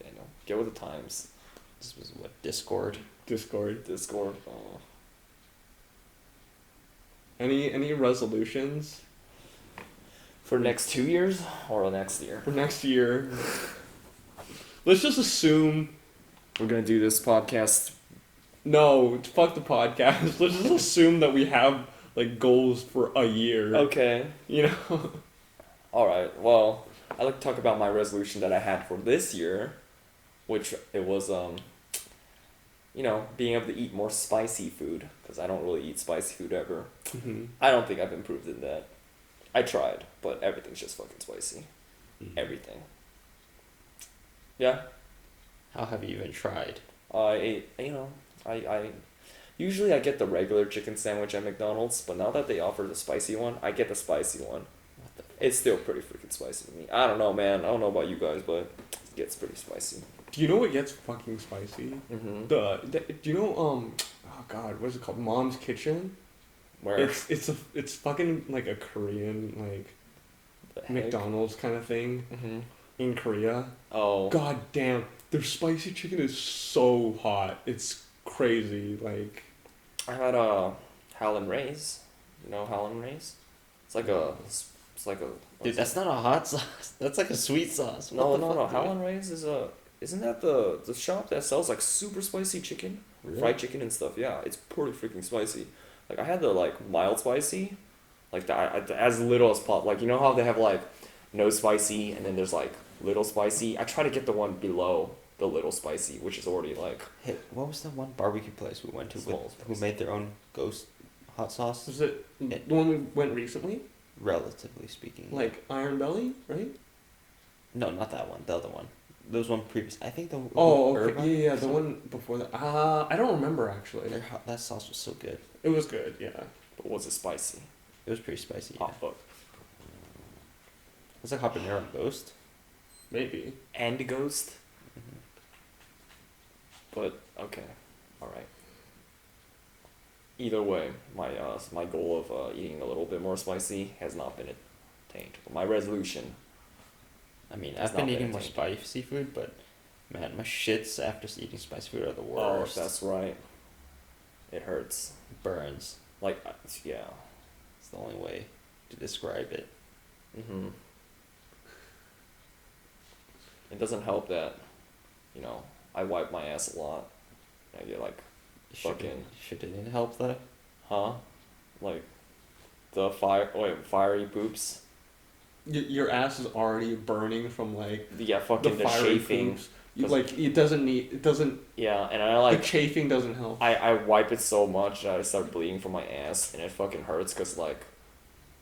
S2: Daniel, get with the times.
S3: This was what? Discord.
S1: Discord.
S2: Discord. Oh.
S1: Any resolutions
S2: For next 2 years or next year?
S1: for next year? Let's just assume.
S2: We're gonna do this podcast.
S1: No, fuck the podcast. Let's just assume that we have like goals for a year.
S2: Okay.
S1: You know.
S2: Alright, well, I'd like to talk about my resolution that I had for this year, which it was, being able to eat more spicy food, because I don't really eat spicy food ever.
S1: Mm-hmm.
S2: I don't think I've improved in that. I tried, but everything's just fucking spicy. Everything. Yeah.
S3: How have you even tried?
S2: I usually I get the regular chicken sandwich at McDonald's, but now that they offer the spicy one, I get the spicy one.
S3: What the?
S2: It's still pretty freaking spicy to me. I don't know, man. I don't know about you guys, but it gets pretty spicy.
S1: Do you know what gets fucking spicy?
S2: Mm-hmm.
S1: Do you know oh god, what is it called? Mom's Kitchen?
S2: Where?
S1: It's fucking like a Korean like
S2: The heck?
S1: McDonald's kind of thing
S2: Mm-hmm.
S1: in Korea.
S2: Oh.
S1: God damn, their spicy chicken is so hot. It's crazy. Like
S2: I had Howlin' Rays. You know Howlin' Rays? It's like a.
S3: Dude, that's not a hot sauce. That's like a sweet sauce.
S2: No.
S3: What the fuck, dude?
S2: Howlin' Rays is a. Isn't that the shop that sells like super spicy chicken,
S3: Really?
S2: fried chicken and stuff? Yeah, it's pretty freaking spicy. Like I had the like mild spicy, like the as little as possible. Like you know how they have like no spicy and then there's like little spicy. I try to get the one below the little spicy, which is already like.
S3: Hey, what was that one barbecue place we went to
S2: Small
S3: with,
S2: spicy.
S3: who made their own ghost hot sauce?
S1: was it the one we went recently?
S3: Relatively speaking.
S1: Like Iron Belly, right?
S3: No, not that one. The other one. There was one previous. I think the.
S1: Oh,
S3: Irvine
S1: okay. Yeah,
S3: or
S1: the
S3: something?
S1: one before that. I don't remember actually.
S3: That sauce was so good.
S1: It was good, yeah.
S2: But was it spicy?
S3: It was pretty spicy. Yeah.
S2: Oh fuck.
S3: It's like habanero and ghost.
S1: Maybe.
S2: And ghost.
S3: Mm-hmm.
S2: But okay, all right. Either way, my goal of eating a little bit more spicy has not been attained. My resolution.
S3: I mean,
S2: It's
S3: I've been
S2: not
S3: eating
S2: been
S3: more
S2: attained.
S3: spicy food, but man, my shits after eating spicy food are the
S2: Oh,
S3: worst.
S2: that's right. It hurts.
S3: Burns.
S2: Like yeah.
S3: It's the only way to describe it.
S2: Mm-hmm. It doesn't help that, I wipe my ass a lot. I get like, fucking.
S3: Shit didn't help that.
S2: huh? Like, the fiery poops.
S1: Your ass is already burning from like
S2: Yeah,
S1: the
S2: fucking the
S1: fiery
S2: chafing.
S1: poops. it doesn't.
S2: Yeah, and I
S1: The
S2: like
S1: chafing doesn't help.
S2: I wipe it so much that I start bleeding from my ass, and it fucking hurts because like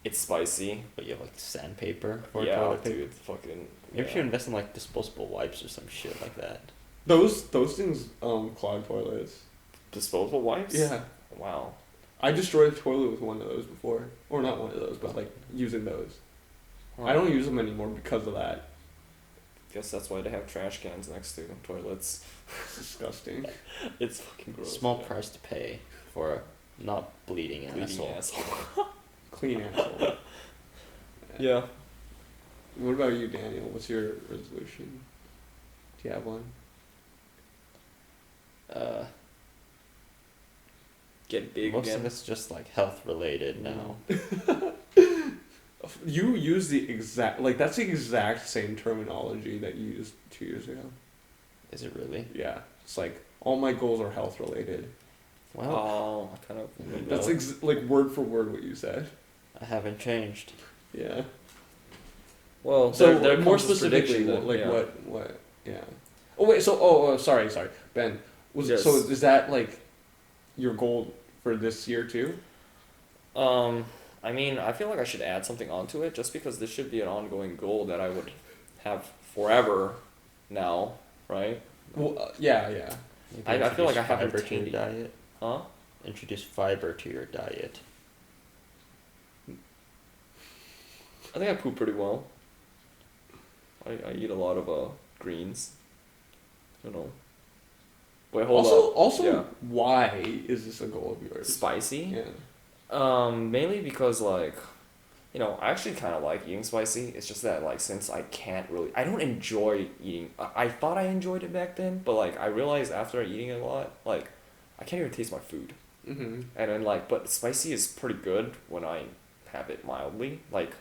S2: it's spicy.
S3: But you have like sandpaper for
S2: Yeah,
S3: toilet paper.
S2: dude, fucking.
S3: Maybe
S2: yeah.
S3: you should invest in like disposable wipes or some shit like that.
S1: Those things clog toilets.
S2: Disposable wipes.
S1: Yeah.
S2: Wow.
S1: I destroyed a toilet with one of those before, or not one of those, but like using those. I don't use them anymore because of that.
S2: Guess that's why they have trash cans next to toilets.
S1: It's disgusting.
S2: It's fucking gross.
S3: Small
S2: man.
S3: price to pay for a not bleeding
S2: Bleeding
S3: asshole.
S1: Clean asshole.
S2: Yeah.
S1: What about you, Daniel? What's your resolution? Do you have one?
S2: Get big
S3: Most
S2: again.
S3: of it's just like health related now.
S1: You use the exact that's the exact same terminology that you used 2 years ago.
S3: Is it really?
S1: Yeah, it's like all my goals are health related.
S3: Well,
S2: Oh, I kind of.
S1: That's like word for word what you said.
S3: I haven't changed.
S1: Yeah.
S2: Well,
S1: So
S2: there
S1: more
S2: comes this
S1: specifically,
S2: prediction that- yeah.
S1: what? Yeah. Oh wait. So sorry, Ben.
S2: Yes.
S1: So is that like your goal for this year too?
S2: I mean, I feel like I should add something onto it just because this should be an ongoing goal that I would have forever now, right?
S1: Well, yeah.
S3: Maybe
S2: I feel like I
S3: introduce
S2: haven't
S3: fiber to your
S2: attained-
S3: diet.
S2: Huh?
S3: Introduce fiber to your diet.
S2: I think I poop pretty well. I eat a lot of greens. You know. Wait, hold up.
S1: Also,
S2: Yeah.
S1: why is this a goal of yours?
S2: Spicy?
S1: Yeah.
S2: Mainly because like, you know, I actually kind of like eating spicy. It's just that like since I can't really, I don't enjoy eating. I thought I enjoyed it back then, but like I realized after eating it a lot, like I can't even taste my food.
S1: Mm-hmm.
S2: And then like, but spicy is pretty good when I have it mildly. Like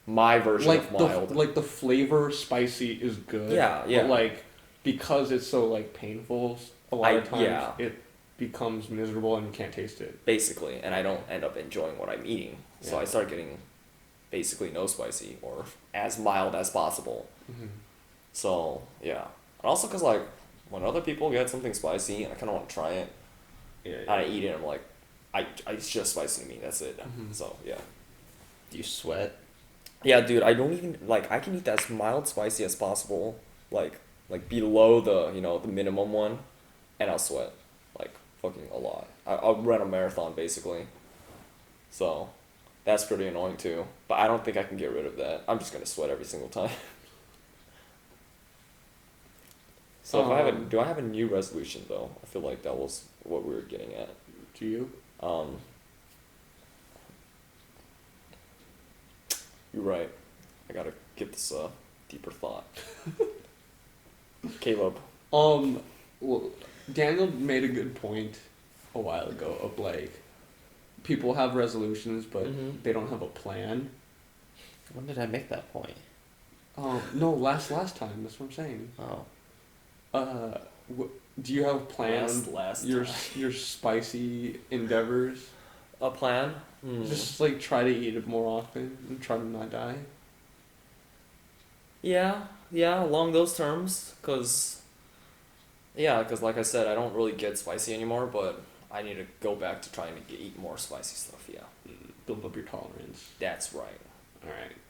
S2: my version of mild.
S1: The flavor spicy is good.
S2: Yeah, yeah.
S1: But like because it's so like painful, a lot of times
S2: yeah.
S1: it becomes miserable and you can't taste it.
S2: Basically, and I don't end up enjoying what I'm eating. So
S1: Yeah.
S2: I start getting basically no spicy or as mild as possible.
S1: Mm-hmm.
S2: So yeah, and also because like when other people get something spicy and I kind of want to try it,
S1: Yeah.
S2: and I eat it, I'm like, it's just spicy to me. That's it.
S1: Mhm.
S2: So yeah,
S3: Do you sweat?
S2: yeah, dude. I don't even like. I can eat that as mild spicy as possible, like below the the minimum one, and I'll sweat like fucking a lot. I'll run a marathon basically. So, that's pretty annoying too. But I don't think I can get rid of that. I'm just gonna sweat every single time. So do I have a new resolution though? I feel like that was what we were getting at.
S1: Do you?
S2: You're right. I gotta get this deeper thought. Caleb.
S1: Well, Daniel made a good point a while ago of like people have resolutions but
S2: Mhm.
S1: they don't have a plan.
S3: When did I make that point?
S1: No, last time. That's what I'm saying.
S3: Oh.
S1: Do you have a plan on
S2: Last
S1: your
S2: time.
S1: your spicy endeavors?
S2: A plan? Hmm.
S1: Just like try to eat it more often and try to not die.
S2: Yeah, along those terms, cause like I said, I don't really get spicy anymore, but I need to go back to trying to eat more spicy stuff. Yeah,
S1: Build up your tolerance.
S2: that's right.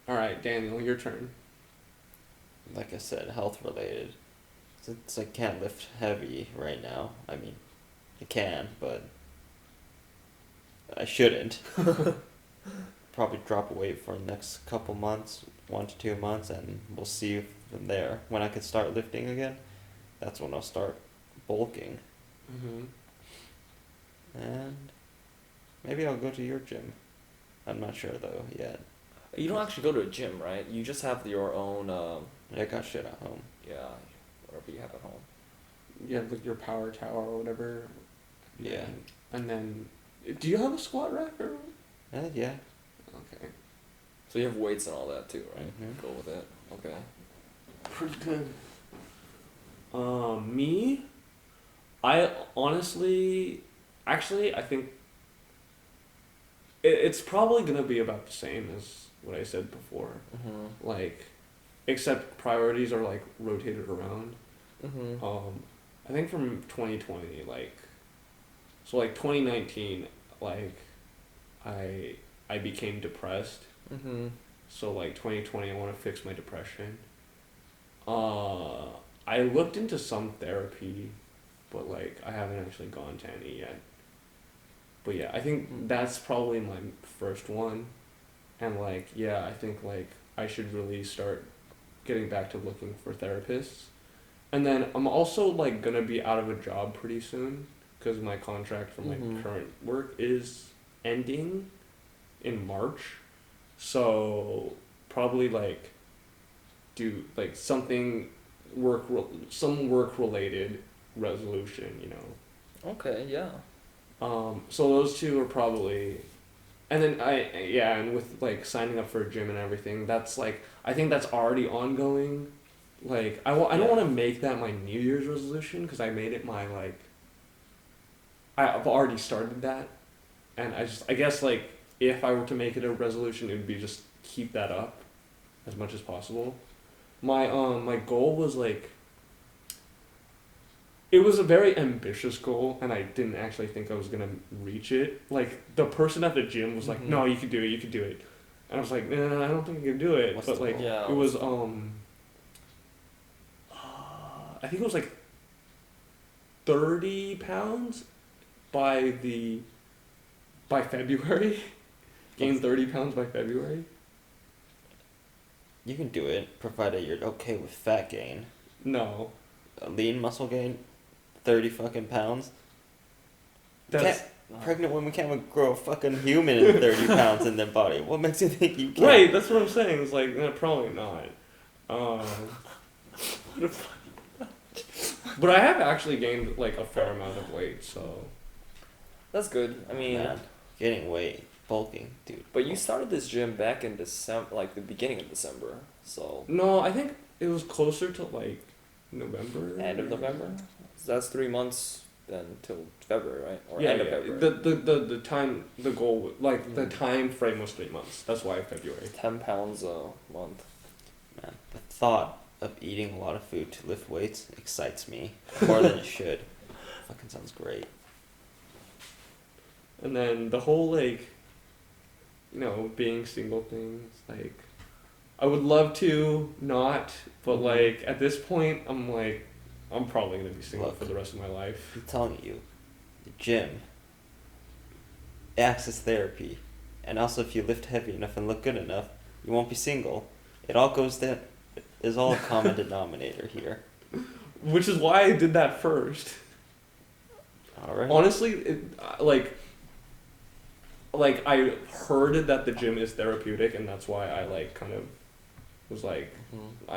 S1: All right, Daniel, your turn.
S3: Like I said, health related. Since I can't lift heavy right now, I mean, I can, but I shouldn't. Probably drop weight for the next couple months, 1 to 2 months, and we'll see from there. When I can start lifting again, that's when I'll start bulking.
S1: Mm-hmm.
S3: And maybe I'll go to your gym. I'm not sure though yet.
S2: You don't actually go to a gym, right? You just have your own.
S3: I got shit at home.
S2: Yeah, whatever you have at home.
S1: You have like your power tower or whatever.
S3: Yeah.
S1: And then, do you have a squat rack or?
S3: Yeah.
S1: Okay.
S2: So you have weights and all that too, right?
S3: Mhm.
S2: Go with it. Okay.
S1: Pretty good. Me? I honestly, actually, I think it's probably gonna be about the same as what I said before.
S2: Mm-hmm.
S1: Like, except priorities are like rotated around.
S2: Mm-hmm.
S1: I think from 2020, so 2019, I became depressed.
S2: Mm-hmm.
S1: So 2020, I want to fix my depression. I looked into some therapy, but I haven't actually gone to any yet. But yeah, I think that's probably my first one, and I think I should really start getting back to looking for therapists. And then I'm also gonna be out of a job pretty soon because my contract for my current work is ending in March. So probably do something some work related resolution, you know.
S2: Okay, yeah.
S1: So those two are probably, and then and with signing up for a gym and everything, that's I think that's already ongoing. I don't want to make that my New Year's resolution because I made it my I've already started that, and I guess if I were to make it a resolution, it would be just keep that up as much as possible. My goal was it was a very ambitious goal, and I didn't actually think I was gonna reach it. The person at the gym was like, "No, you can do it. You can do it," and I was like, "Nah, I don't think I can do it."
S3: What's
S1: But
S3: the goal?
S2: Yeah,
S1: it was I think it was 30 pounds by February. Gain 30 pounds by February.
S3: You can do it, provided you're okay with fat gain.
S1: No.
S3: A lean muscle gain, 30 fucking pounds.
S1: That's
S3: Pregnant women can't grow a fucking human in 30 pounds in their body. What makes you think you can?
S1: right. That's what I'm saying. It's no, probably not. But I have actually gained a fair amount of weight, so.
S2: That's good. I mean,
S3: Man, gaining weight, bulking, dude.
S2: but you started this gym back in December, the beginning of December, so
S1: No, I think it was closer to November.
S2: end of November. So that's 3 months then till February, right? Or
S1: Yeah,
S2: end of
S1: yeah.
S2: February.
S1: The time, the goal, the time frame was 3 months. That's why February.
S2: 10 pounds a month.
S3: Man, the thought of eating a lot of food to lift weights excites me more than it should. Fucking sounds great.
S1: And then the whole being single things, I would love to not, but at this point I'm probably gonna be single
S3: Look.
S1: for the rest of my life.
S3: I'm telling you, the gym, acts as therapy, and also if you lift heavy enough and look good enough, you won't be single. It all goes down. There's all a common denominator here.
S1: Which is why I did that first.
S3: All right.
S1: Honestly, I heard that the gym is therapeutic, and that's why I kind of was I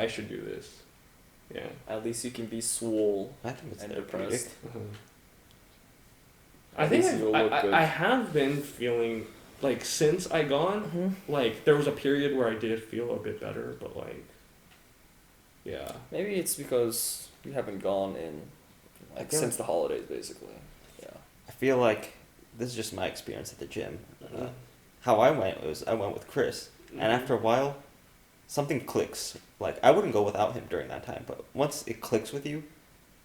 S1: should do this. Yeah.
S2: At least you can be swole
S3: I think it's
S2: and
S3: therapeutic.
S2: depressed.
S1: I
S2: At
S1: think
S2: least you'll look good.
S1: I have been feeling since I gone, there was a period where I did feel a bit better, but yeah.
S2: Maybe it's because you haven't gone in since the holidays, basically. Yeah.
S3: I feel like this is just my experience at the gym. How I went was I went with Chris, and after a while, something clicks. I wouldn't go without him during that time, but once it clicks with you,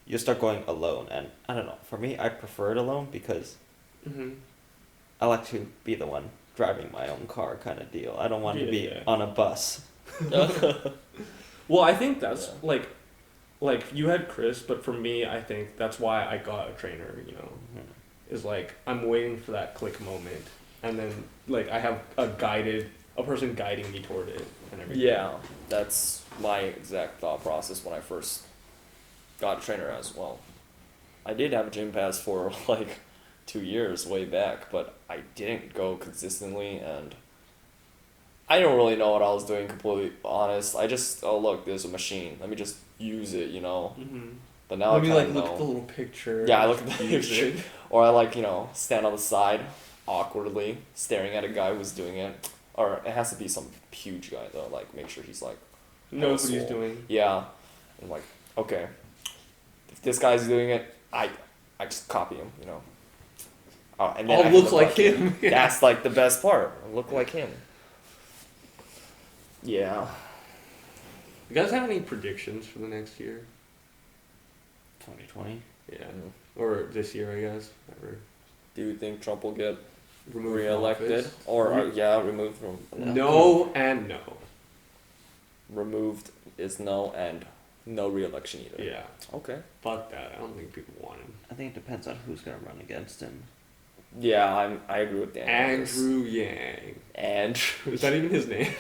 S3: you start going alone. And I don't know. For me, I prefer it alone because I like to be the one driving my own car, kind of deal. I don't want to be on a bus.
S1: Well, I think that's you had Chris, but for me, I think that's why I got a trainer. You know, is I'm waiting for that click moment, and then I have a person guiding me toward it and everything.
S2: Yeah, that's my exact thought process when I first got a trainer as well. I did have a gym pass for 2 years way back, but I didn't go consistently, and I don't really know what I was doing, completely honest. I just, look, there's a machine. Let me just use it, you know? But now I kind of know.
S1: Look at the little picture.
S2: Yeah, I look at the picture. Or I stand on the side awkwardly, staring at a guy who's doing it. Or it has to be some huge guy, though. Make sure he's,
S1: knows what he's doing.
S2: Yeah. And okay. If this guy's doing it, I just copy him, you know? And then
S1: I'll look like him.
S2: Yeah. That's, the best part. I look like him. Yeah.
S1: You guys have any predictions for the next year?
S3: 2020.
S1: Yeah.
S2: Mm.
S1: Or this year, I guess. Whatever.
S2: Do you think Trump will get
S1: Removed from
S2: re-elected?
S1: office.
S2: Or, removed from...
S1: No and no.
S2: Removed is no, and no re-election either.
S1: Yeah.
S2: Okay.
S1: Fuck that. I don't think people want him.
S3: I think it depends on who's gonna run against him.
S2: Yeah, I agree with Dan.
S1: Andrew Yang.
S2: Andrew.
S1: Is that even his name?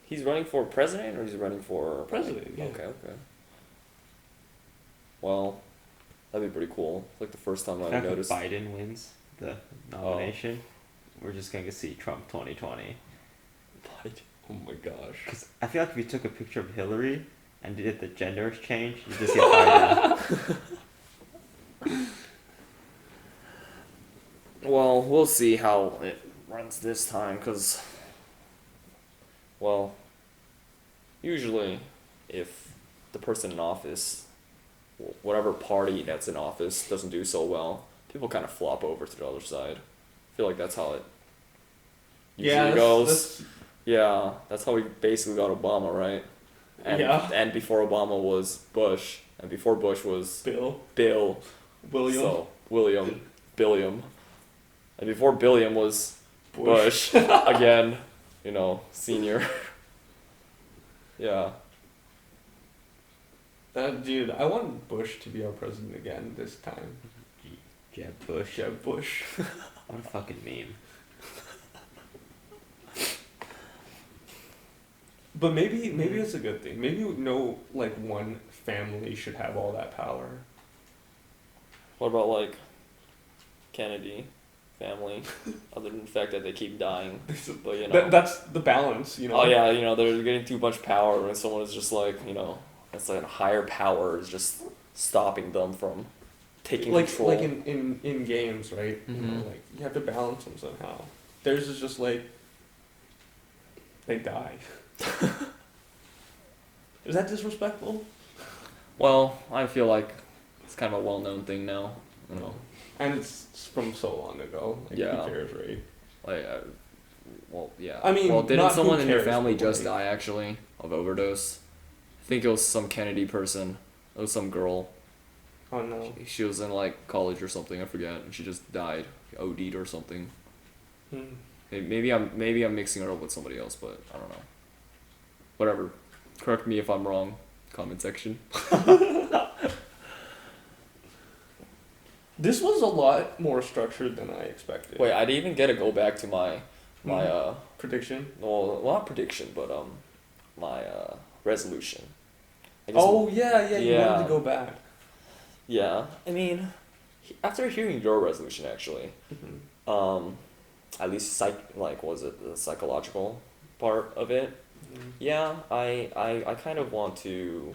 S2: He's running for president, or he's running for...
S1: President, yeah.
S2: Okay. Well, that'd be pretty cool. Like the first time I
S3: If
S2: noticed...
S3: Biden wins the nomination, we're just gonna see Trump 2020.
S1: Oh my gosh.
S3: Because I feel like if you took a picture of Hillary and did the gender exchange, you just get Biden.
S2: Well, we'll see how it runs this time, because... Well, usually, if the person in office, whatever party that's in office, doesn't do so well, people kind of flop over to the other side. I feel like that's how it usually goes. Yeah, that's how we basically got Obama, right? And,
S1: Yeah.
S2: And before Obama was Bush, and before Bush was
S1: Bill.
S2: William. So, Billiam. And before Billiam was Bush again. Senior. Yeah.
S1: Dude, I want Bush to be our president again this time.
S3: Jeb Bush.
S1: Jeb Bush.
S3: What a fucking meme.
S1: But maybe it's a good thing. Maybe one family should have all that power.
S2: What about Kennedy family? Other than the fact that they keep dying, but
S1: That's the balance,
S2: Oh yeah, they're getting too much power, and someone is just it's like a higher power is just stopping them from taking control.
S1: Like in games, right?
S2: Mm-hmm.
S1: You have to balance them somehow. Theirs is just they die. Is that disrespectful?
S2: Well, I feel like it's kind of a well-known thing now.
S1: And it's from so long ago.
S2: Yeah.
S1: Who cares, right?
S2: Yeah.
S1: I mean,
S2: well, didn't
S1: not
S2: someone
S1: who
S2: in your
S1: cares,
S2: family
S1: but,
S2: just die actually of overdose? I think it was some Kennedy person. It was some girl.
S1: Oh no.
S2: She was in college or something. I forget, and she just died, OD'd or something. Maybe I'm mixing her up with somebody else, but I don't know. Whatever. Correct me if I'm wrong. Comment section.
S1: This was a lot more structured than I expected.
S2: Wait, I didn't even get to go back to my
S1: prediction.
S2: Well, not prediction, but my resolution. I guess
S1: Oh yeah, you wanted to go back.
S2: Yeah, I mean, after hearing your resolution, actually, at least was it the psychological part of it?
S1: Mm-hmm.
S2: Yeah, I kind of want to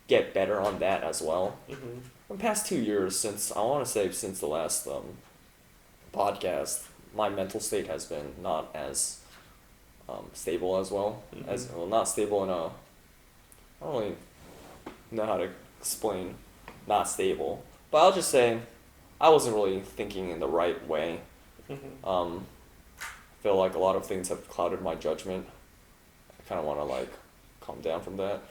S2: get better on that as well.
S1: Mm-hmm.
S2: In the past 2 years, since the last podcast, my mental state has been not as stable as well.
S1: Mm-hmm.
S2: Not stable in a... I don't really know how to explain not stable. But I'll just say I wasn't really thinking in the right way.
S1: Mm-hmm.
S2: I feel like a lot of things have clouded my judgment. I kind of want to calm down from that.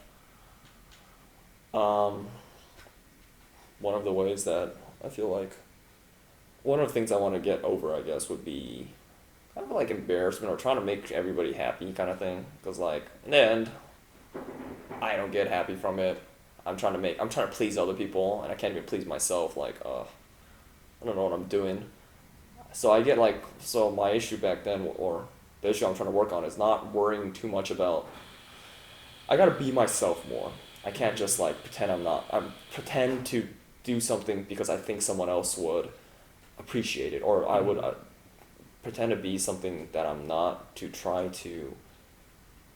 S2: One of the ways that I feel like one of the things I want to get over, I guess, would be kind of embarrassment or trying to make everybody happy kind of thing. Because in the end, I don't get happy from it. I'm trying to please other people, and I can't even please myself. I don't know what I'm doing. So I get so my issue back then, or the issue I'm trying to work on, is not worrying too much about. I gotta be myself more. I can't just pretend I'm not. Pretend to do something because I think someone else would appreciate it, or I would pretend to be something that I'm not, to try to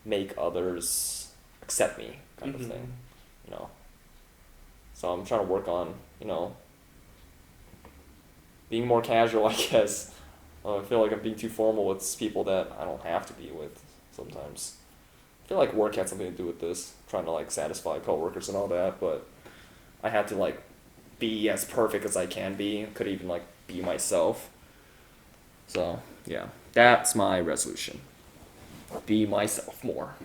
S2: make others accept me, kind of thing. So I'm trying to work on being more casual, I guess. I feel like I'm being too formal with people that I don't have to be with sometimes. I feel like work had something to do with this, trying to satisfy coworkers and all that, but I had to be as perfect as I can be. Could even be myself. So yeah, that's my resolution. Be myself more.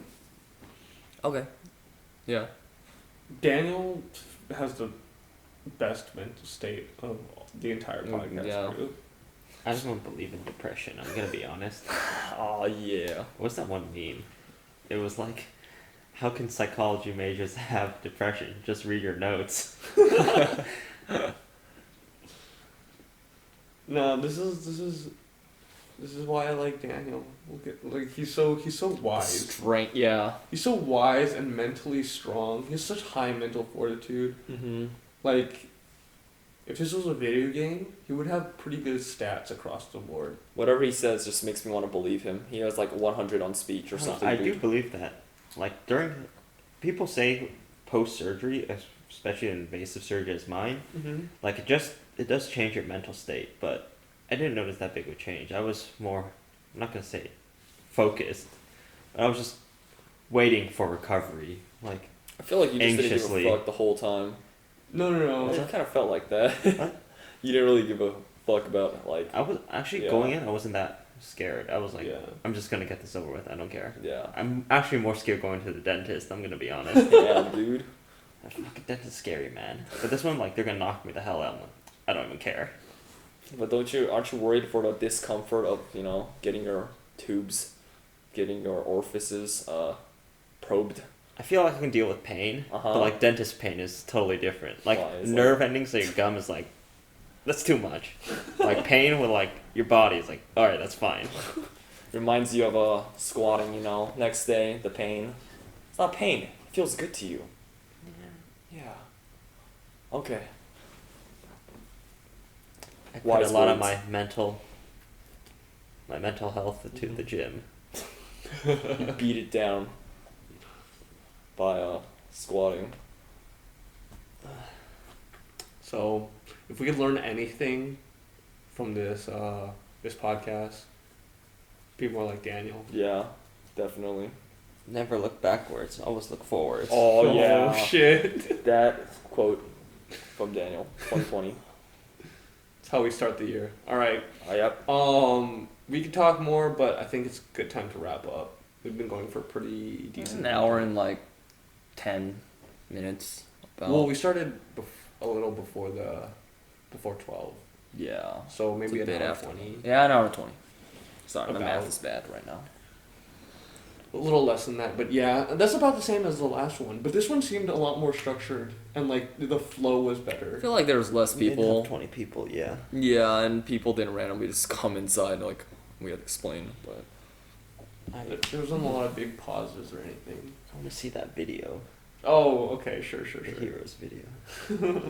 S2: Okay. Yeah.
S1: Daniel has the best mental state of the entire podcast
S2: Yeah.
S1: group.
S3: I just don't believe in depression. I'm gonna be honest.
S2: Oh yeah.
S3: What's that one meme? It was like, how can psychology majors have depression? Just read your notes.
S1: No, this is why I like Daniel. Look at like he's so wise.
S2: Strength. Yeah.
S1: He's so wise and mentally strong. He has such high mental fortitude.
S2: Mm-hmm.
S1: Like, if this was a video game, he would have pretty good stats across the board.
S2: Whatever he says just makes me want to believe him. He has like 100 on speech or something.
S3: I do believe that. Like people say post surgery, especially an invasive surgery as mine,
S1: Mm-hmm.
S3: like it does change your mental state, but I didn't notice that big of a change. I was more, I'm not gonna say focused, but I was just waiting for recovery. Like,
S2: I feel like you just
S3: anxiously.
S2: didn't give a fuck the whole time.
S1: No.
S2: It kind of felt like that. You didn't really give a fuck about like.
S3: I was actually
S2: Yeah.
S3: going in, I wasn't that scared. I was like,
S1: Yeah.
S3: I'm just gonna get this over with. I don't care.
S2: Yeah.
S3: I'm actually more scared going to the dentist. I'm gonna be honest.
S2: Yeah, dude.
S3: That fucking dentist's scary, man. But this one, like, they're gonna knock me the hell out. I don't even care.
S2: But aren't you worried for the discomfort of, getting your tubes, getting your orifices probed?
S3: I feel like I can deal with pain,
S2: Uh-huh.
S3: but like dentist pain is totally different. Like
S2: Why? It's
S3: nerve endings of your gum is like, that's too much. Like pain with like your body is like, all right, that's fine.
S2: Reminds you of squatting, next day, the pain. It's not pain. It feels good to you. Yeah. Okay.
S3: I put
S2: Wise
S3: a lot of
S2: words.
S3: my mental health to the gym.
S2: You beat it down by squatting.
S1: So, if we could learn anything from this podcast, be more like Daniel.
S2: Yeah, definitely.
S3: Never look backwards. Always look forwards.
S2: Oh, yeah.
S1: Shit.
S2: That quote from Daniel, 2020.
S1: That's how we start the year. All right.
S2: Yep.
S1: We could talk more, but I think it's a good time to wrap up. We've been going for a pretty decent.
S2: An hour and like 10 minutes. About.
S1: Well, we started a little before 12,
S2: Yeah.
S1: so maybe
S2: It's a
S1: an
S2: bit
S1: hour
S2: after.
S1: 20.
S2: Yeah, an hour and 20. Sorry, my
S1: About.
S2: math is bad right now.
S1: A little less than that, but yeah, that's about the same as the last one. But this one seemed a lot more structured, and like the flow was
S2: I
S1: better.
S2: feel like there was less
S3: We didn't
S2: people.
S3: have 20 people, yeah.
S2: Yeah, and people didn't randomly just come inside and like we had to explain. But
S1: There wasn't a lot of big pauses or anything.
S3: I want to see that video.
S1: Oh, okay, sure.
S3: The heroes video.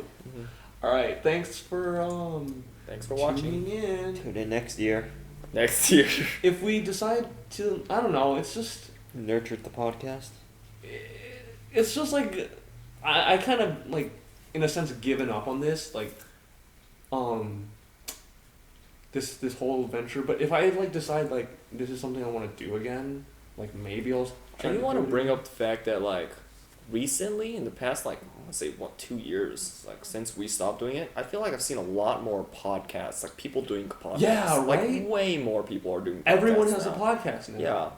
S1: All right, thanks for
S2: thanks for watching.
S1: tuning in.
S3: Tune in next year.
S2: Next year.
S1: If we decide to, I don't know, it's just
S3: Nurtured the podcast.
S1: like I kind of like in a sense given up on this this whole venture. But if I like decide like this is something I want to do again, like maybe I'll.
S2: And you want to bring up the fact that like recently in the past like I want to say 2 years like since we stopped doing it, I feel like I've seen a lot more podcasts, like people doing podcasts.
S1: Yeah,
S2: Like
S1: right?
S2: way more people are doing podcasts.
S1: Everyone has
S2: now.
S1: a podcast now.
S2: Yeah.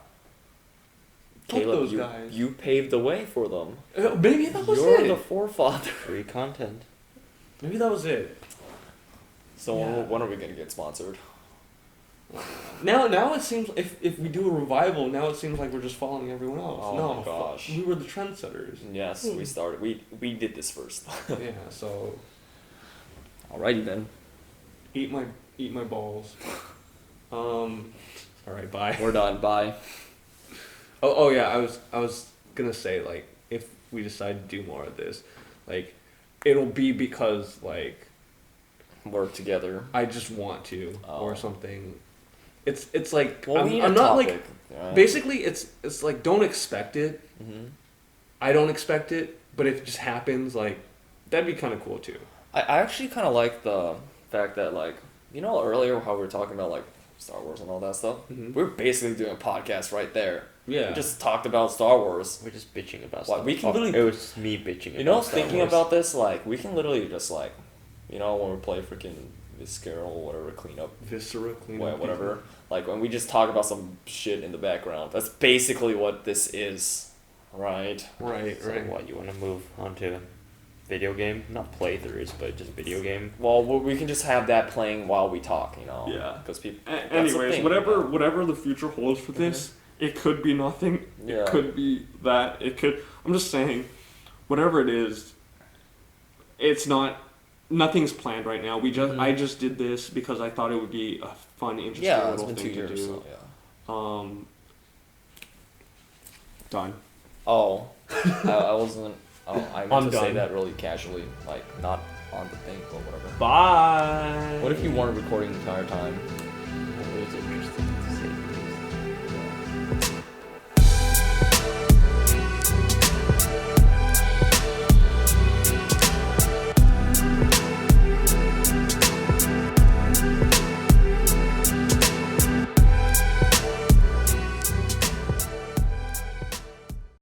S1: Fuck
S2: Caleb,
S1: those guys.
S2: you paved the way for them.
S1: Maybe that was
S2: You're
S1: it.
S2: the forefather.
S3: Free content.
S1: Maybe that was it.
S2: So
S1: Yeah.
S2: when are we gonna get sponsored?
S1: Now it seems if we do a revival, now it seems like we're just following everyone else.
S2: Oh
S1: no,
S2: my gosh.
S1: we were the trendsetters.
S2: Yes, we started. We did this first.
S1: Yeah, so
S2: Alrighty then.
S1: eat my balls. All right, bye.
S2: We're done. Bye.
S1: Oh yeah, I was gonna say like if we decide to do more of this, like it'll be because like
S2: Work together.
S1: I just want to
S2: Oh.
S1: or something. It's like
S2: Well, we need
S1: I'm
S2: a
S1: not
S2: topic.
S1: like
S2: Alright.
S1: basically it's like don't expect it.
S2: Mhm.
S1: I don't expect it, but if it just happens, like that'd be kind of cool too.
S2: I actually kind of like the fact that like earlier how we were talking about like Star Wars and all that stuff.
S1: Mhm.
S2: We're basically doing a podcast right there.
S1: Yeah.
S2: We just talked about Star Wars.
S3: We're just bitching about
S2: What,
S3: stuff.
S2: we can literally-
S3: It was me bitching about Star
S2: Thinking
S3: Wars.
S2: about this, like we can literally just like, when we play freaking Visceral or whatever, clean up,
S1: Viscera clean up
S2: whatever. Like when we just talk about some shit in the background. That's basically what this is. Right.
S1: Right,
S3: So
S1: right.
S3: what, you want to move on to video game? Not playthroughs, but just video game.
S2: Well, we can just have that playing while we talk, you know.
S1: Yeah.
S2: Because people. that's the
S1: Anyways,
S2: thing,
S1: whatever
S2: you know?
S1: whatever the future holds for this, it could be nothing.
S2: Yeah.
S1: It could be that. It could. I'm just saying, whatever it is, it's not. Nothing's planned right now. I just did this because I thought it would be a fun, interesting
S2: Yeah, it's
S1: little
S2: been 2
S1: thing to
S2: years,
S1: do.
S2: so yeah.
S1: Done.
S2: Oh, I wasn't. Oh, I meant
S1: I'm
S2: to say
S1: done.
S2: that really casually, like not on the thing, but whatever.
S1: Bye.
S2: What if you weren't recording the entire time?
S3: It was interesting to say.